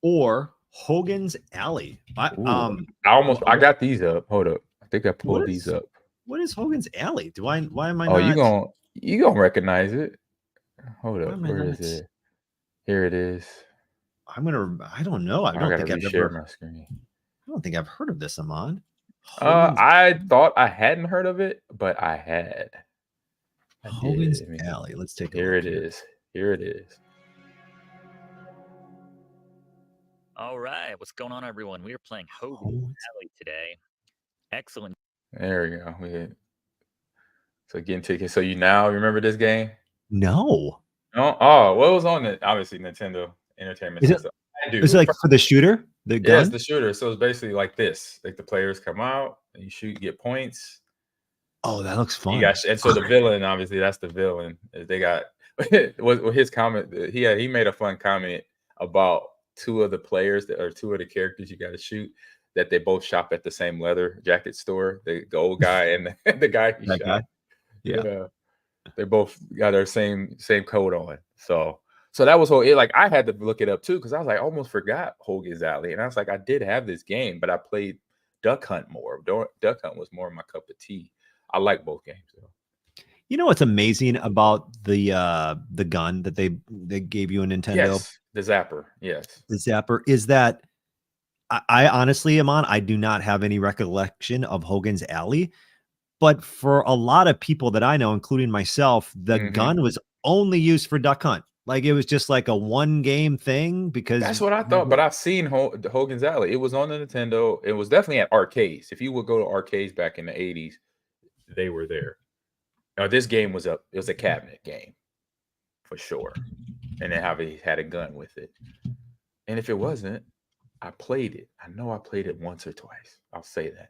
or Hogan's Alley. I got these up. Hold up. I think I pulled these up. What is Hogan's Alley? Why am I not? Oh, you gonna recognize it. Hold up. Where is it? Here it is. I don't know. I don't think I've share my screen. I don't think I've heard of this, Ahman. I thought I hadn't heard of it, but I had. Hogan's Alley. Let's take a look. Here it is. All right, what's going on, everyone? We are playing Hogan's Alley today. Excellent. There we go. So getting tickets. So you now remember this game? No. Oh, what was on it? Obviously, Nintendo Entertainment Is it, System. is it like for the shooter? The gun? Yes, the shooter. So it's basically like this. Like the players come out, and you shoot, get points. Oh, that looks fun. And so the villain, obviously, that's the villain. They got his comment. He made a fun comment about two of the players that are two of the characters you got to shoot. That they both shop at the same leather jacket store. The old guy and the guy he shot. Guy? Yeah. They both got their same coat on. So that was like I had to look it up too because I was like, I almost forgot Hogan's Alley, and I was like, I did have this game, but I played Duck Hunt more. Duck Hunt was more my cup of tea. I like both games though. You know what's amazing about the gun that they gave you in Nintendo? Yes, the Zapper. Yes, the Zapper is that. I honestly, Ahman, I do not have any recollection of Hogan's Alley, but for a lot of people that I know, including myself, the gun was only used for Duck Hunt. Like it was just like a one game thing because that's what I thought. But I've seen Hogan's Alley. It was on the Nintendo. It was definitely at arcades. If you would go to arcades back in the 80s, they were there. Now this game was it was a cabinet game for sure, and then he had a gun with it. And if it wasn't, I played it. I know I played it once or twice. I'll say that.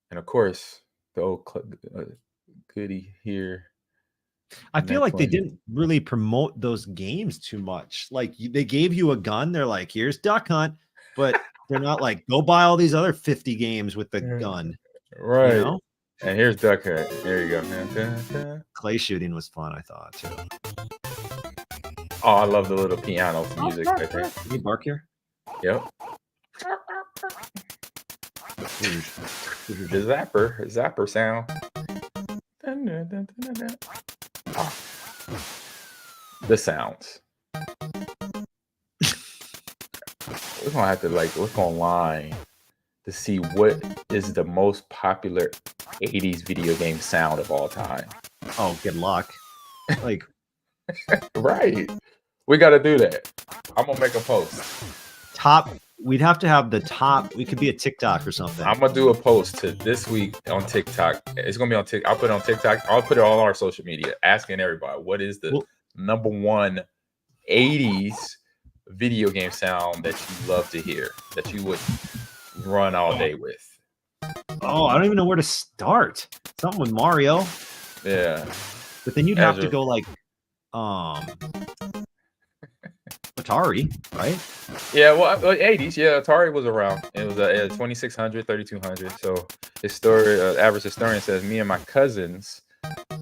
And of course, the old goodie here. I feel like they didn't really promote those games too much. Like they gave you a gun. They're like, here's Duck Hunt, but they're not like, go buy all these other 50 games with the gun. Right. You know? And here's Duck Hunt. There you go, man. Clay shooting was fun, I thought, too. Oh, I love the little piano music right there. Can you bark here? Yep. The zapper sound. Oh. The sounds. We're gonna have to look online to see what is the most popular 80s video game sound of all time. Oh, good luck. Like, right. We got to do that. I'm gonna make a post. We'd have to have the top. We could be a TikTok or something. I'm gonna do a post to this week on TikTok. It's gonna be on TikTok. I'll put it on TikTok. I'll put it all on our social media, asking everybody what is the number one 80s video game sound that you love to hear, that you would run all day with. Oh, I don't even know where to start. Something with Mario. Yeah. But then you'd have to go like Atari, right? Yeah, well, 80s. Yeah, Atari was around. It was a 2600, 3200. So average historian says me and my cousins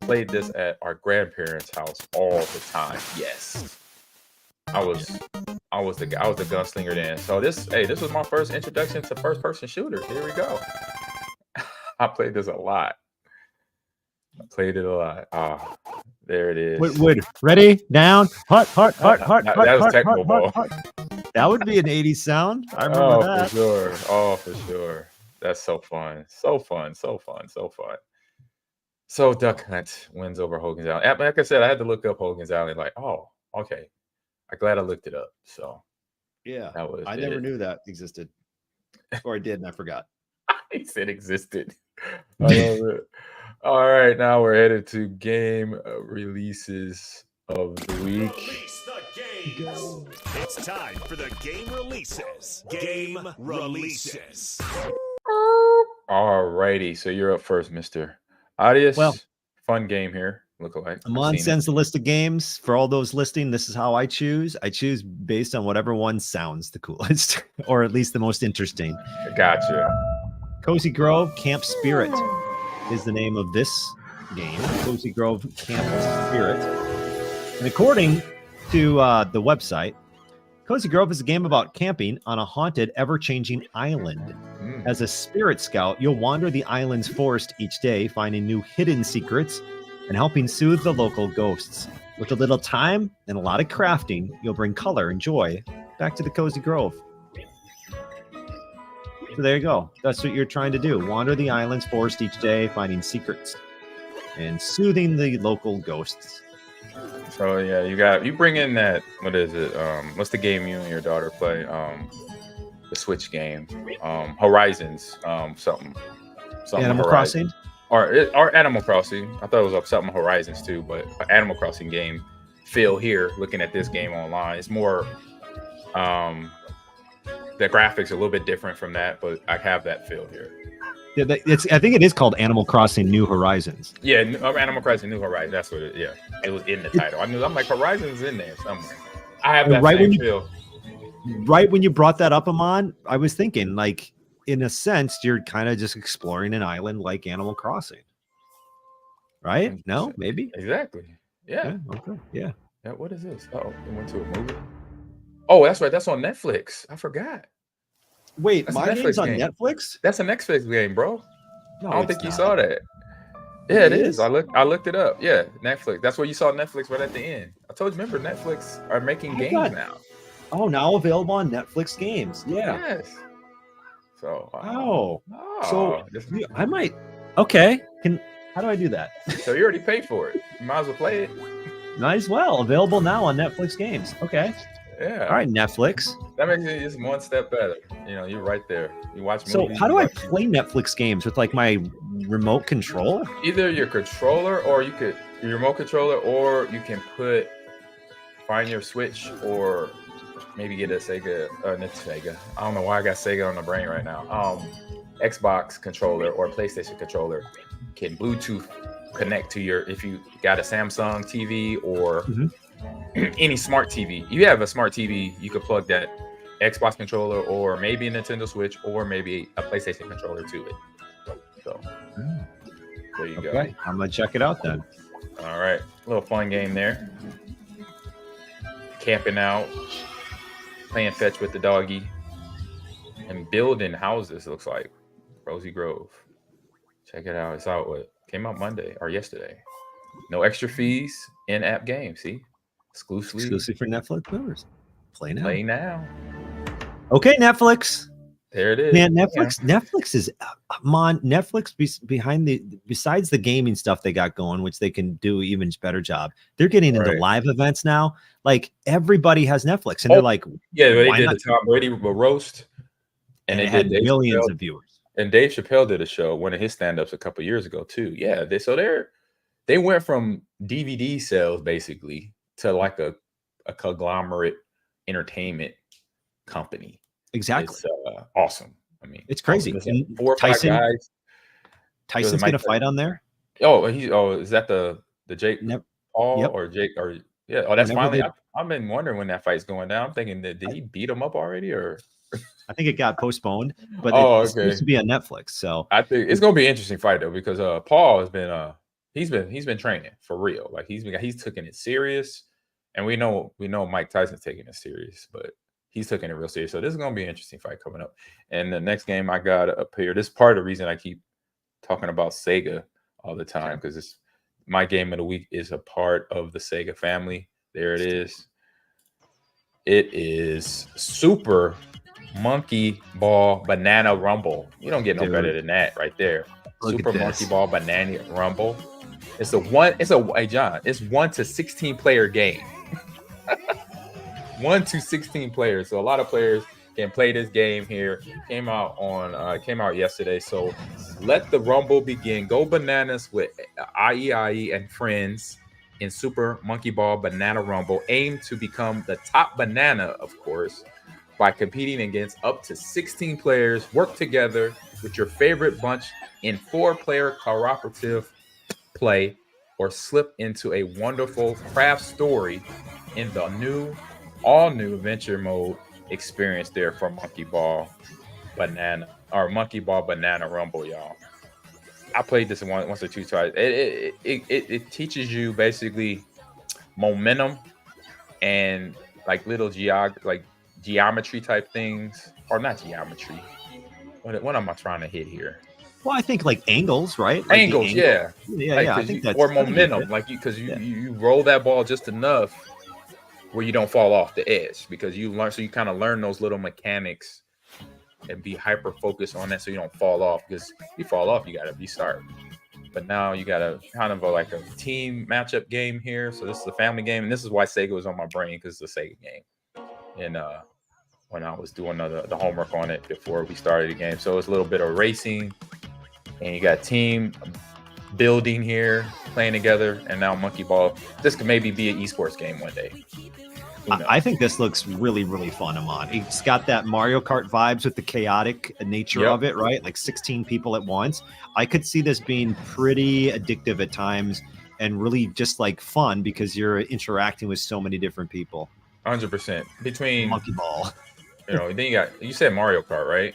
played this at our grandparents' house all the time. Yes. I was the gunslinger then. So this was my first introduction to first person shooters. Here we go. I played this a lot. I played it a lot. Ah, there it is. Wood. Ready? Down. Hut. That was Tecmo Ball. That would be an 80s sound. I remember that. For sure. Oh, for sure. That's so fun. So fun. So Duck Hunt wins over Hogan's Alley. Like I said, I had to look up Hogan's Alley. Like, oh, okay. I'm glad I looked it up. So yeah, that was I never knew that existed. Or I did and I forgot. He said existed. I love it. All right, now we're headed to game releases of the week. Release the games. It's time for the game releases. Game releases. All righty, so you're up first, Mr. Adius. Well, fun game here. Look alike. Ahman sends the list of games. For all those listing, this is how I choose. I choose based on whatever one sounds the coolest, or at least the most interesting. Gotcha. Cozy Grove Camp Spirit is the name of this game. Cozy Grove Camp Spirit. And according to the website, Cozy Grove is a game about camping on a haunted, ever-changing island. As a spirit scout, you'll wander the island's forest each day, finding new hidden secrets and helping soothe the local ghosts. With a little time and a lot of crafting, you'll bring color and joy back to the Cozy Grove. So there you go. That's what you're trying to do. Wander the island's forest each day, finding secrets and soothing the local ghosts. So yeah, you bring in that. What is it? What's the game you and your daughter play? The Switch game. Horizons. Something Animal Horizon. Crossing. Or Animal Crossing. I thought it was something Horizons too, but Animal Crossing game feel here. Looking at this game online, it's more. The graphics are a little bit different from that, but I have that feel here. Yeah, I think it is called Animal Crossing New Horizons. Yeah, Animal Crossing New Horizons. That's what it. Yeah, it was in the title. I'm like Horizons in there somewhere. I have that same feel. Right when you brought that up, Ahman, I was thinking, like, in a sense, you're kind of just exploring an island like Animal Crossing, right? No, maybe exactly. Yeah. Okay. Yeah. What is this? Oh, it went to a movie. Oh, that's right. That's on Netflix. I forgot. Wait, that's my game's on Netflix? That's a Netflix game, bro. No, I don't think you saw that. Yeah, it is. I looked it up. Yeah, Netflix. That's where you saw Netflix right at the end. I told you. Remember, Netflix are making games now. Oh, now available on Netflix games. Yeah. Yes. So. So I might. Okay. How do I do that? So you already paid for it. You might as well play it. Might as well. Available now on Netflix games. Okay. Yeah. All right, Netflix. That makes it just one step better. You know, you're right there. You watch movies. So how do I play Netflix games with like my remote control? Either your controller or your remote controller, or you can find your Switch, or maybe get a Sega, not Sega. I don't know why I got Sega on the brain right now. Xbox controller or PlayStation controller can Bluetooth connect to if you got a Samsung TV or any smart TV. You have a smart TV, you could plug that Xbox controller or maybe a Nintendo Switch or maybe a PlayStation controller to it. So there you go. I'm gonna check it out then. All right, a little fun game there. Camping out, playing fetch with the doggy, and building houses. Looks like Rosie Grove. Check it out. It's out. Came out Monday or yesterday. No extra fees. In-app game. See, exclusive for Netflix members. Play now. Play now. Okay, Netflix. There it is. Man, Netflix is Netflix besides the gaming stuff they got going, which they can do even better job. They're getting into live events now. Like everybody has Netflix, and they're like, yeah, they did the Tom Brady roast, and they had millions of viewers. And Dave Chappelle did a show, one of his stand-ups a couple years ago too. Yeah, they went from DVD sales basically to like a conglomerate entertainment company. Exactly. It's awesome. I mean, it's crazy. 4 or 5 guys. Tyson's gonna fight on there. Is that the Jake Paul or Jake or yeah? Oh, that's finally. I've been wondering when that fight's going down. I'm thinking did he beat him up already or? I think it got postponed, but it's supposed to be on Netflix. So I think it's gonna be an interesting fight though, because Paul has been he's been training for real. Like he's taking it serious, and we know Mike Tyson's taking it serious, but he's taking it real serious. So this is gonna be an interesting fight coming up. And the next game I got up here. This is part of the reason I keep talking about Sega all the time, because it's my game of the week is a part of the Sega family. There it is. It is Super Monkey Ball Banana Rumble. You don't get no better than that right there. Super Monkey Ball Banana Rumble. It's hey John, it's 1 to 16 player game. 1 to 16 players. So a lot of players can play this game here. Came out yesterday. So let the rumble begin. Go bananas with IEIE and friends in Super Monkey Ball Banana Rumble. Aim to become the top banana, of course, by competing against up to 16 players. Work together with your favorite bunch in 4-player cooperative play, or slip into a wonderful craft story in the all new adventure mode experience there for Monkey Ball Banana Rumble, y'all. I played this once or two times. It teaches you basically momentum and like little geometry type things, or not geometry. What am I trying to hit here? Well, I think like angles, right? Like angles, yeah. I think that's or momentum, because you roll that ball just enough where you don't fall off the edge, because you kind of learn those little mechanics and be hyper focused on that so you don't fall off, because if you fall off, you got to restart. But now you got a kind of like a team matchup game here. So this is a family game, and this is why Sega was on my brain, because it's a Sega game. And when I was doing the homework on it before we started the game, so it's a little bit of racing, and you got team building here, playing together, and now monkey ball. This could maybe be an esports game one day. I think this looks really, really fun, Ahman. It's got that Mario Kart vibes with the chaotic nature of it, right? Like 16 people at once. I could see this being pretty addictive at times and really just like fun because you're interacting with so many different people. 100%. Between monkey ball. Then you said Mario Kart, right?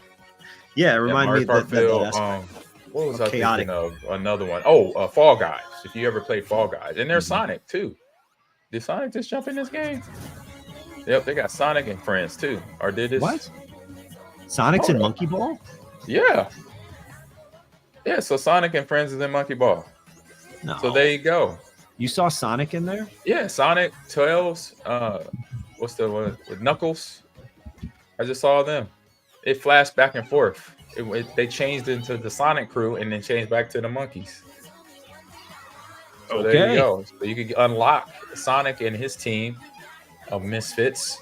Yeah, it reminded me of that. What was I thinking of? Another one. Oh, Fall Guys. If you ever played Fall Guys. And there's Sonic, too. Did Sonic just jump in this game? Yep, they got Sonic and Friends, too. Or did this? What? Sonic's in Monkey Ball? Yeah. Yeah, so Sonic and Friends is in Monkey Ball. No. So there you go. You saw Sonic in there? Yeah, Sonic, Tails, what's the one with Knuckles? I just saw them. It flashed back and forth. They changed into the Sonic crew and then changed back to the monkeys. So there you go. So you can unlock Sonic and his team of misfits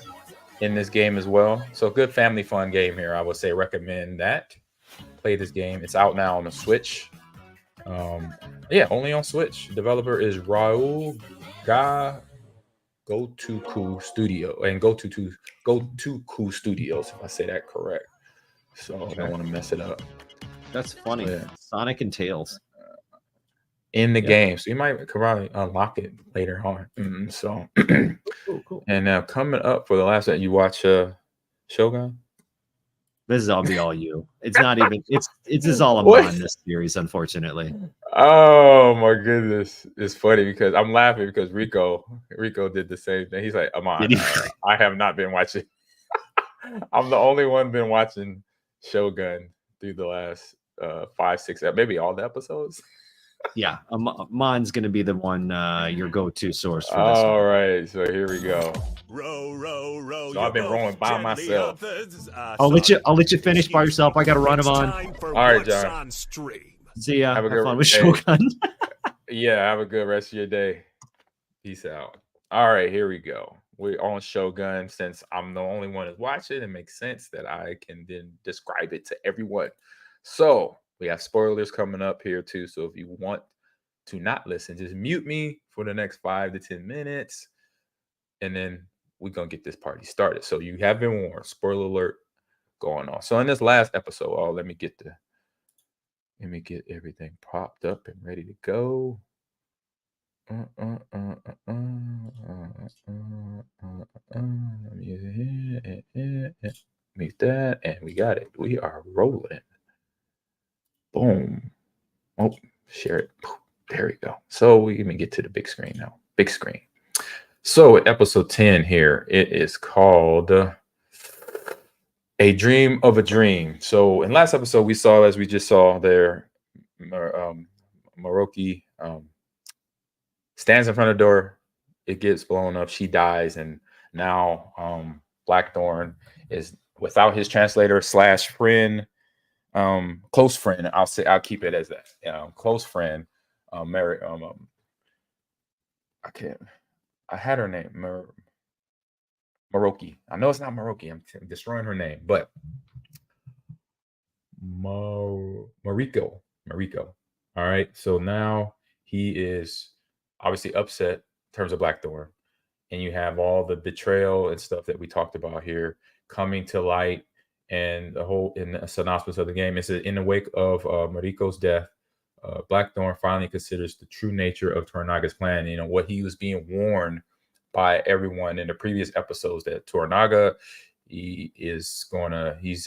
in this game as well. So good family fun game here. I would say recommend that. Play this game. It's out now on the Switch. Only on Switch. Developer is Raul Gotoku Studio and Gotoku Studios, if I say that correct. So I don't want to mess it up. That's funny. Yeah. Sonic and Tails in the game, so you might probably unlock it later on. So cool. And now coming up for the last one, you watch Shogun. This is all you. It's not even. It's just all about this series, unfortunately. Oh my goodness, it's funny because I'm laughing because Rico did the same thing. He's like, Ahman, I have not been watching. I'm the only one been watching Shogun through the last 5, 6, maybe all the episodes. Yeah, Ahman's gonna be the one your go-to source for this. All right, so here we go. Row. So I've been rowing by myself. I'll let you finish by yourself. I got to run him on. All right, John. See ya. Have fun with Shogun. Yeah, have a good rest of your day. Peace out. All right, here we go. We're on Shogun. Since I'm the only one that's watching, it makes sense that I can then describe it to everyone. So we have spoilers coming up here too. So if you want to not listen, just mute me for the next 5 to 10 minutes. And then we're going to get this party started. So you have been warned. Spoiler alert going on. So in this last episode, let me get everything propped up and ready to go. Mute that, and we got it. We are rolling. Boom. Oh, share it. There we go. So we can get to the big screen now. Big screen. So episode 10 here, it is called A Dream of a Dream. So in last episode, we saw, as we just saw there, Maroki stands in front of the door. It gets blown up. She dies. And now Blackthorn is without his translator / friend, close friend. I'll keep it as that. Close friend. Mary. I had her name, Maroki. I know it's not Maroki. I'm destroying her name, but Mariko. All right. So now he is obviously upset in terms of Blackthorn, and you have all the betrayal and stuff that we talked about here coming to light, and the whole in the synopsis of the game is in the wake of Mariko's death. Blackthorn finally considers the true nature of Toranaga's plan. You know, what he was being warned by everyone in the previous episodes, that Toranaga, he's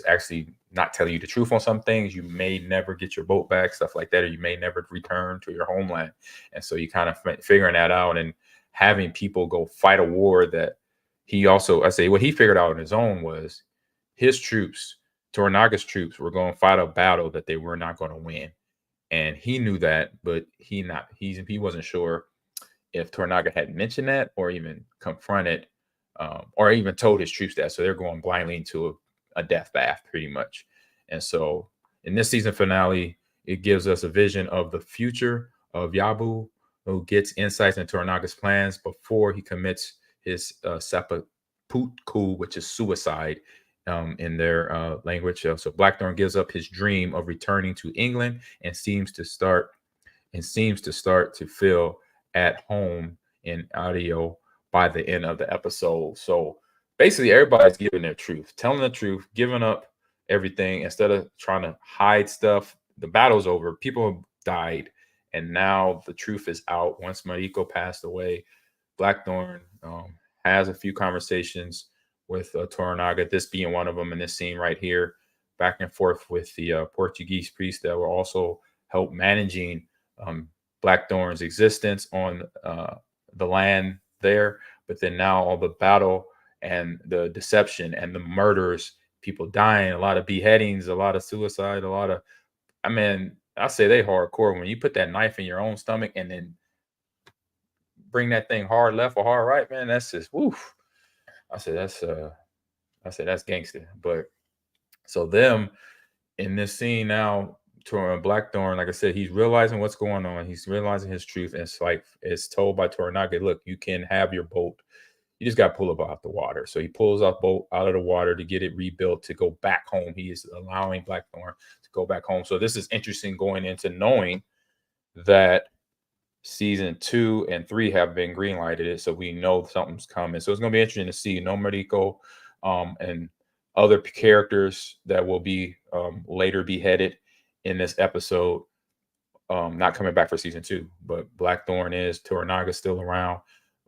actually not telling you the truth on some things. You may never get your boat back, stuff like that, or you may never return to your homeland. And so you kind of figuring that out and having people go fight a war that he also, what he figured out on his own was his troops, Toranaga's troops, were going to fight a battle that they were not going to win. And he knew that, but he wasn't sure if Toranaga had mentioned that or even confronted or even told his troops that. So they're going blindly into a death bath pretty much. And so in this season finale, It gives us a vision of the future of Yabu, who gets insights into Toranaga's plans before he commits his seppuku, which is suicide in their language. So Blackthorn gives up his dream of returning to England and seems to start to feel at home in audio by the end of the episode. So basically, everybody's giving their truth, telling the truth, giving up everything instead of trying to hide stuff. The battle's over. People have died, and now the truth is out. Once Mariko passed away, Blackthorn has a few conversations with Toranaga, this being one of them in this scene right here, back and forth with the Portuguese priest that will also help managing Blackthorn's existence on the land there. But then now all the battle and the deception and the murders, people dying, a lot of beheadings, a lot of suicide, a lot of, I mean, I say they hardcore. When you put that knife in your own stomach and then bring that thing hard left or hard right, man, that's just woof. I said that's gangster. But so them in this scene now, Blackthorn, like I said, he's realizing what's going on. He's realizing his truth. And it's like it's told by Toranaga, look, you can have your boat. You just got to pull it out the water. So he pulls our boat out of the water to get it rebuilt to go back home. He is allowing Blackthorn to go back home. So this is interesting going into knowing that season 2 and 3 have been greenlighted, so we know something's coming. So it's going to be interesting to see Mariko and other characters that will be later beheaded in this episode, not coming back for season 2. But Blackthorn is, Toranaga still around,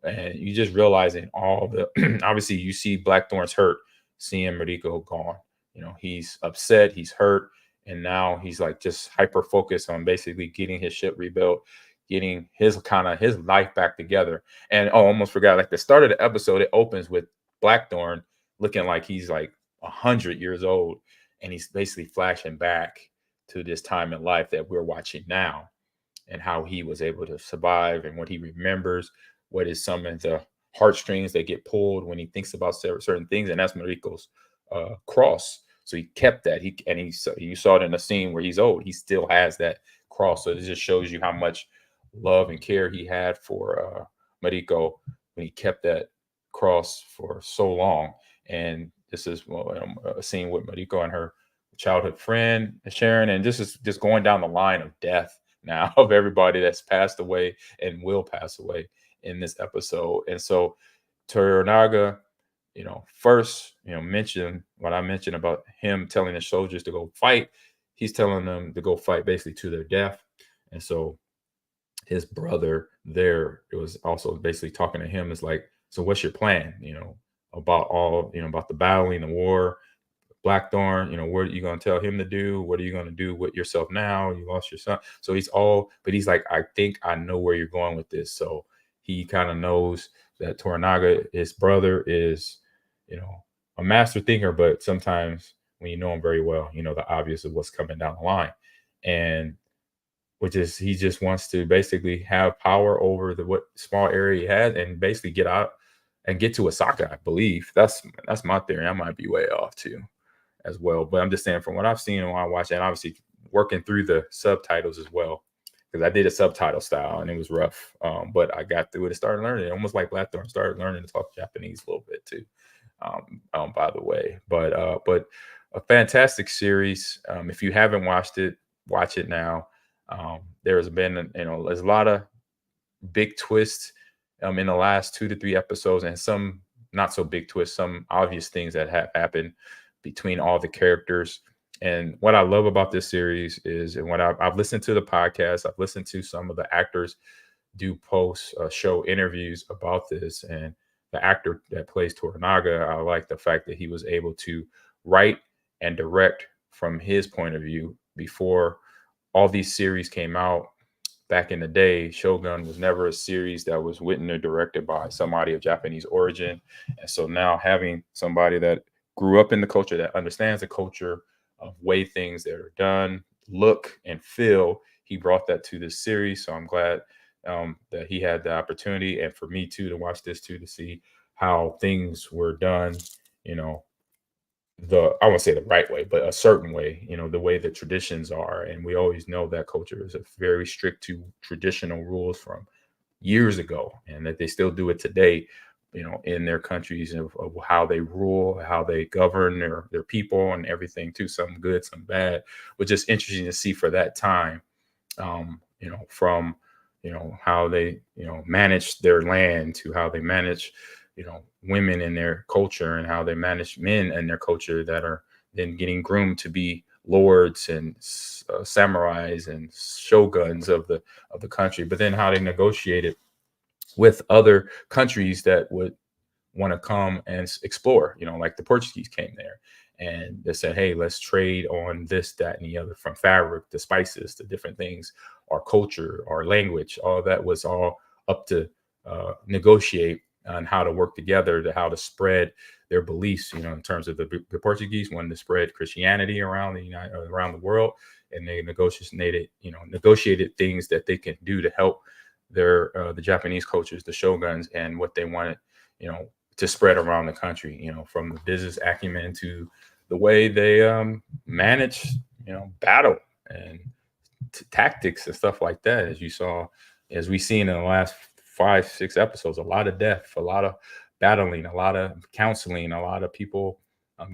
and you just realizing all the obviously you see Blackthorn's hurt seeing Mariko gone. You know, he's upset, he's hurt, and now he's like just hyper focused on basically getting his ship rebuilt, getting his life back together. And almost forgot, like the start of the episode, it opens with Blackthorn looking like he's like 100 years old, and he's basically flashing back to this time in life that we're watching now, and how he was able to survive and what he remembers, what is some of the heartstrings that get pulled when he thinks about certain things. And that's Mariko's cross. So he kept that. You saw it in a scene where he's old. He still has that cross. So it just shows you how much love and care he had for Mariko when he kept that cross for so long. And this is a scene with Mariko and her childhood friend Sharon, and this is just going down the line of death now of everybody that's passed away and will pass away in this episode. And so Toranaga, first, mention what I mentioned about him telling the soldiers to go fight. He's telling them to go fight basically to their death. And so his brother there, it was also basically talking to him, is like, so what's your plan, about all, about the battling, the war, Blackthorn, what are you going to tell him to do? What are you going to do with yourself now? You lost your son. So but he's like, I think I know where you're going with this. So he kind of knows that Toranaga, his brother, is, a master thinker, but sometimes when you know him very well, the obvious of what's coming down the line. And which is he just wants to basically have power over what small area he has and basically get out and get to Osaka, I believe. That's my theory. I might be way off too as well. But I'm just saying from what I've seen and when I watch, and obviously working through the subtitles as well, because I did a subtitle style and it was rough. But I got through it and started learning. Almost like Blackthorn started learning to talk Japanese a little bit too, by the way. But a fantastic series. If you haven't watched it, watch it now. There's been, there's a lot of big twists in the last 2 to 3 episodes, and some not so big twists, some obvious things that have happened between all the characters. And what I love about this series is, and what I've listened to the podcast, I've listened to some of the actors do post show interviews about this, and the actor that plays Toranaga, I like the fact that he was able to write and direct from his point of view. Before all these series came out back in the day, Shogun was never a series that was written or directed by somebody of Japanese origin. And so now having somebody that grew up in the culture, that understands the culture of way things that are done, look and feel, he brought that to this series. So I'm glad that he had the opportunity, and for me too, to watch this too, to see how things were done, I won't say the right way, but a certain way, the way the traditions are. And we always know that culture is a very strict to traditional rules from years ago, and that they still do it today, in their countries of how they rule, how they govern their people and everything too, some good, some bad, but just interesting to see for that time, from, how they, manage their land to how they manage, women in their culture and how they manage men in their culture that are then getting groomed to be lords and samurais and shoguns of the country, but then how they negotiated with other countries that would want to come and explore, like the Portuguese came there and they said, hey, let's trade on this, that, and the other, from fabric to spices to different things, our culture, our language, all that was all up to negotiate on how to work together, to how to spread their beliefs, in terms of the Portuguese wanted to spread Christianity around around the world. And they negotiated things that they can do to help the Japanese cultures, the shoguns, and what they wanted, to spread around the country, from the business acumen to the way they manage, battle and tactics and stuff like that. As we've seen in the last 5-6 episodes, a lot of death, a lot of battling, a lot of counseling, a lot of people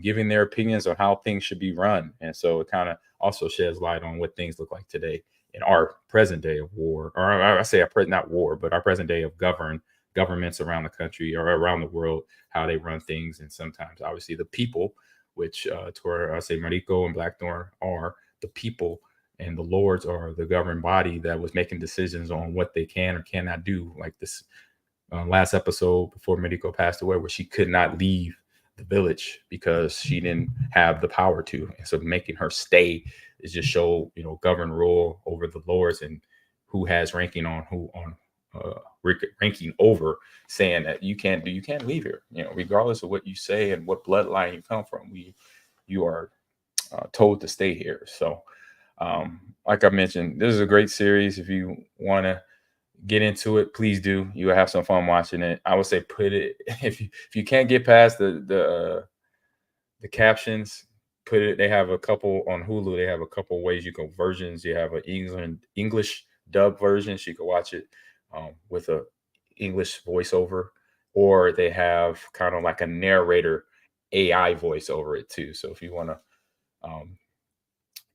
giving their opinions on how things should be run. And so it kind of also sheds light on what things look like today in our present day of war, or I say not war, but our present day of governments around the country or around the world, how they run things. And sometimes obviously the people, which to where I say Mariko and Blackthorn are the people, and the lords are the governing body that was making decisions on what they can or cannot do. Like this last episode before Mariko passed away, where she could not leave the village because she didn't have the power to. And so making her stay is just show, govern rule over the lords and who has ranking on who on ranking over, saying that you can't leave here, regardless of what you say and what bloodline you come from. You are told to stay here. So like I mentioned, this is a great series. If you want to get into it, please do. You will have some fun watching it. I would say put it if you can't get past the captions, put it. They have a couple on Hulu. They have a couple ways you can versions. You have an English dub version, so you can watch it with a English voiceover, or they have kind of like a narrator AI voice over it too. So if you want to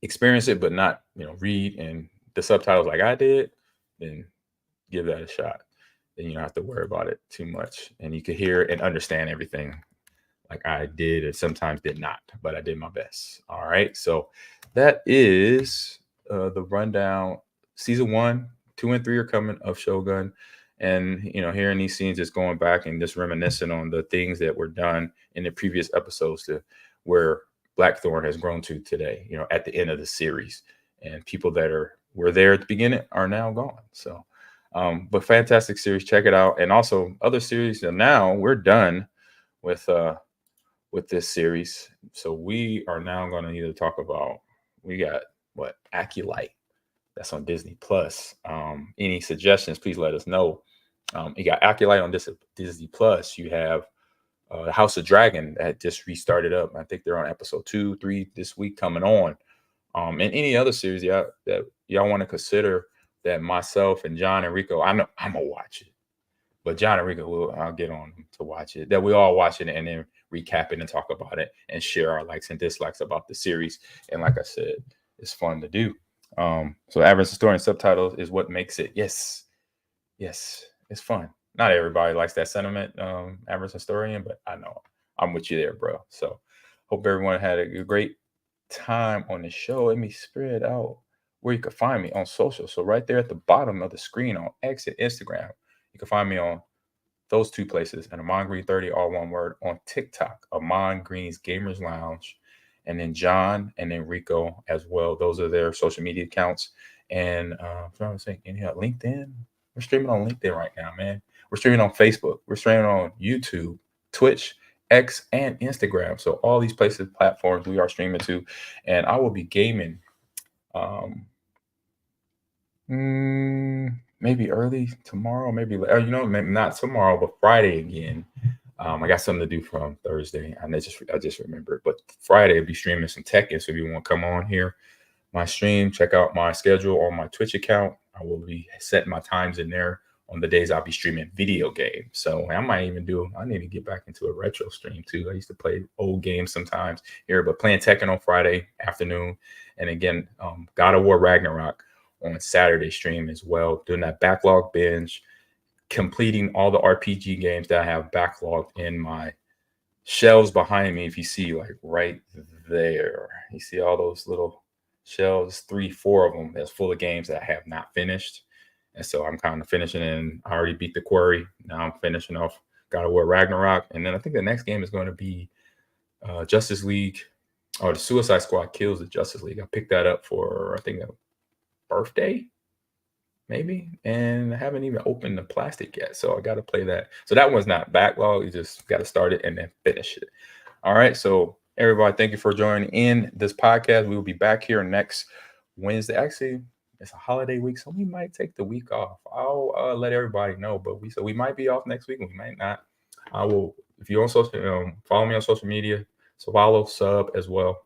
experience it but not read and the subtitles like I did, then give that a shot. Then you don't have to worry about it too much, and you can hear and understand everything like I did, and sometimes did not, but I did my best. All right, so that is the rundown. Season 1, 2, and 3 are coming of Shogun, and hearing these scenes, just going back and just reminiscing on the things that were done in the previous episodes to where Blackthorn has grown to today, at the end of the series, and people that were there at the beginning are now gone. So but fantastic series, check it out. And also other series. And now we're done with this series, so we are now going to either talk about, we got what, Acolyte, that's on Disney Plus. Any suggestions, please let us know. You got Acolyte on Disney Plus. You have the House of Dragon that just restarted up. I think they're on episode 2, 3 this week coming on. And any other series that y'all want to consider that myself and John and Rico, I know I'm gonna watch it, but John and Rico, I'll get on to watch it, that we all watch it and then recap it and talk about it and share our likes and dislikes about the series. And like I said, it's fun to do. So average historian subtitles is what makes it. Yes, it's fun. Not everybody likes that sentiment, average historian, but I know I'm with you there, bro. So hope everyone had a great time on the show. Let me spread out where you can find me on social. So right there at the bottom of the screen on X and Instagram, you can find me on those two places, and Ahman Green 30, all one word. On TikTok, Ahman Green's Gamers Lounge, and then John and then Rico as well. Those are their social media accounts. And I'm trying to think, LinkedIn. We're streaming on LinkedIn right now, man. We're streaming on Facebook. We're streaming on YouTube, Twitch, X, and Instagram. So all these platforms we are streaming to. And I will be gaming maybe early tomorrow, maybe maybe not tomorrow, but Friday again. I got something to do from Thursday, and I just remembered. But Friday I'll be streaming some Tekken. So if you want to come on here, my stream, check out my schedule on my Twitch account. I will be setting my times in there on the days I'll be streaming video games. So I need to get back into a retro stream too. I used to play old games sometimes here, but playing Tekken on Friday afternoon. And again, God of War Ragnarok on Saturday stream as well, doing that backlog binge, completing all the RPG games that I have backlogged in my shelves behind me. If you see, like right there, you see all those little shelves, 3-4 of them that's full of games that I have not finished. And so I'm kind of finishing, and I already beat the Quarry. Now I'm finishing off God of War Ragnarok. And then I think the next game is going to be Justice League, or the Suicide Squad Kills the Justice League. I picked that up for, I think, a birthday, maybe. And I haven't even opened the plastic yet. So I got to play that. So that one's not backlog. You just got to start it and then finish it. All right. So everybody, thank you for joining in this podcast. We will be back here next Wednesday. Actually, it's a holiday week, so we might take the week off. I'll let everybody know, but we might be off next week and we might not. I will, if you're on social, follow me on social media. So follow, sub as well,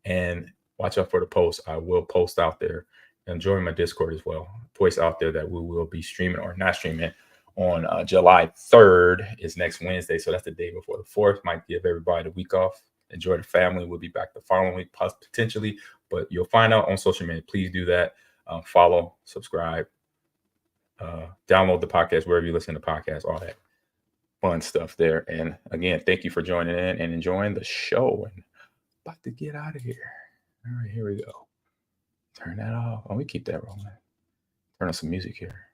and watch out for the posts. I will post out there, and join my Discord as well. Post out there that we will be streaming or not streaming on July 3rd is next Wednesday. So that's the day before the 4th. Might give everybody the week off. Enjoy the family. We'll be back the following week, potentially, but you'll find out on social media. Please do that. Follow, subscribe, download the podcast wherever you listen to podcasts, all that fun stuff there. And again, thank you for joining in and enjoying the show. And about to get out of here. All right, here we go. Turn that off. Oh, we keep that rolling. Turn on some music here.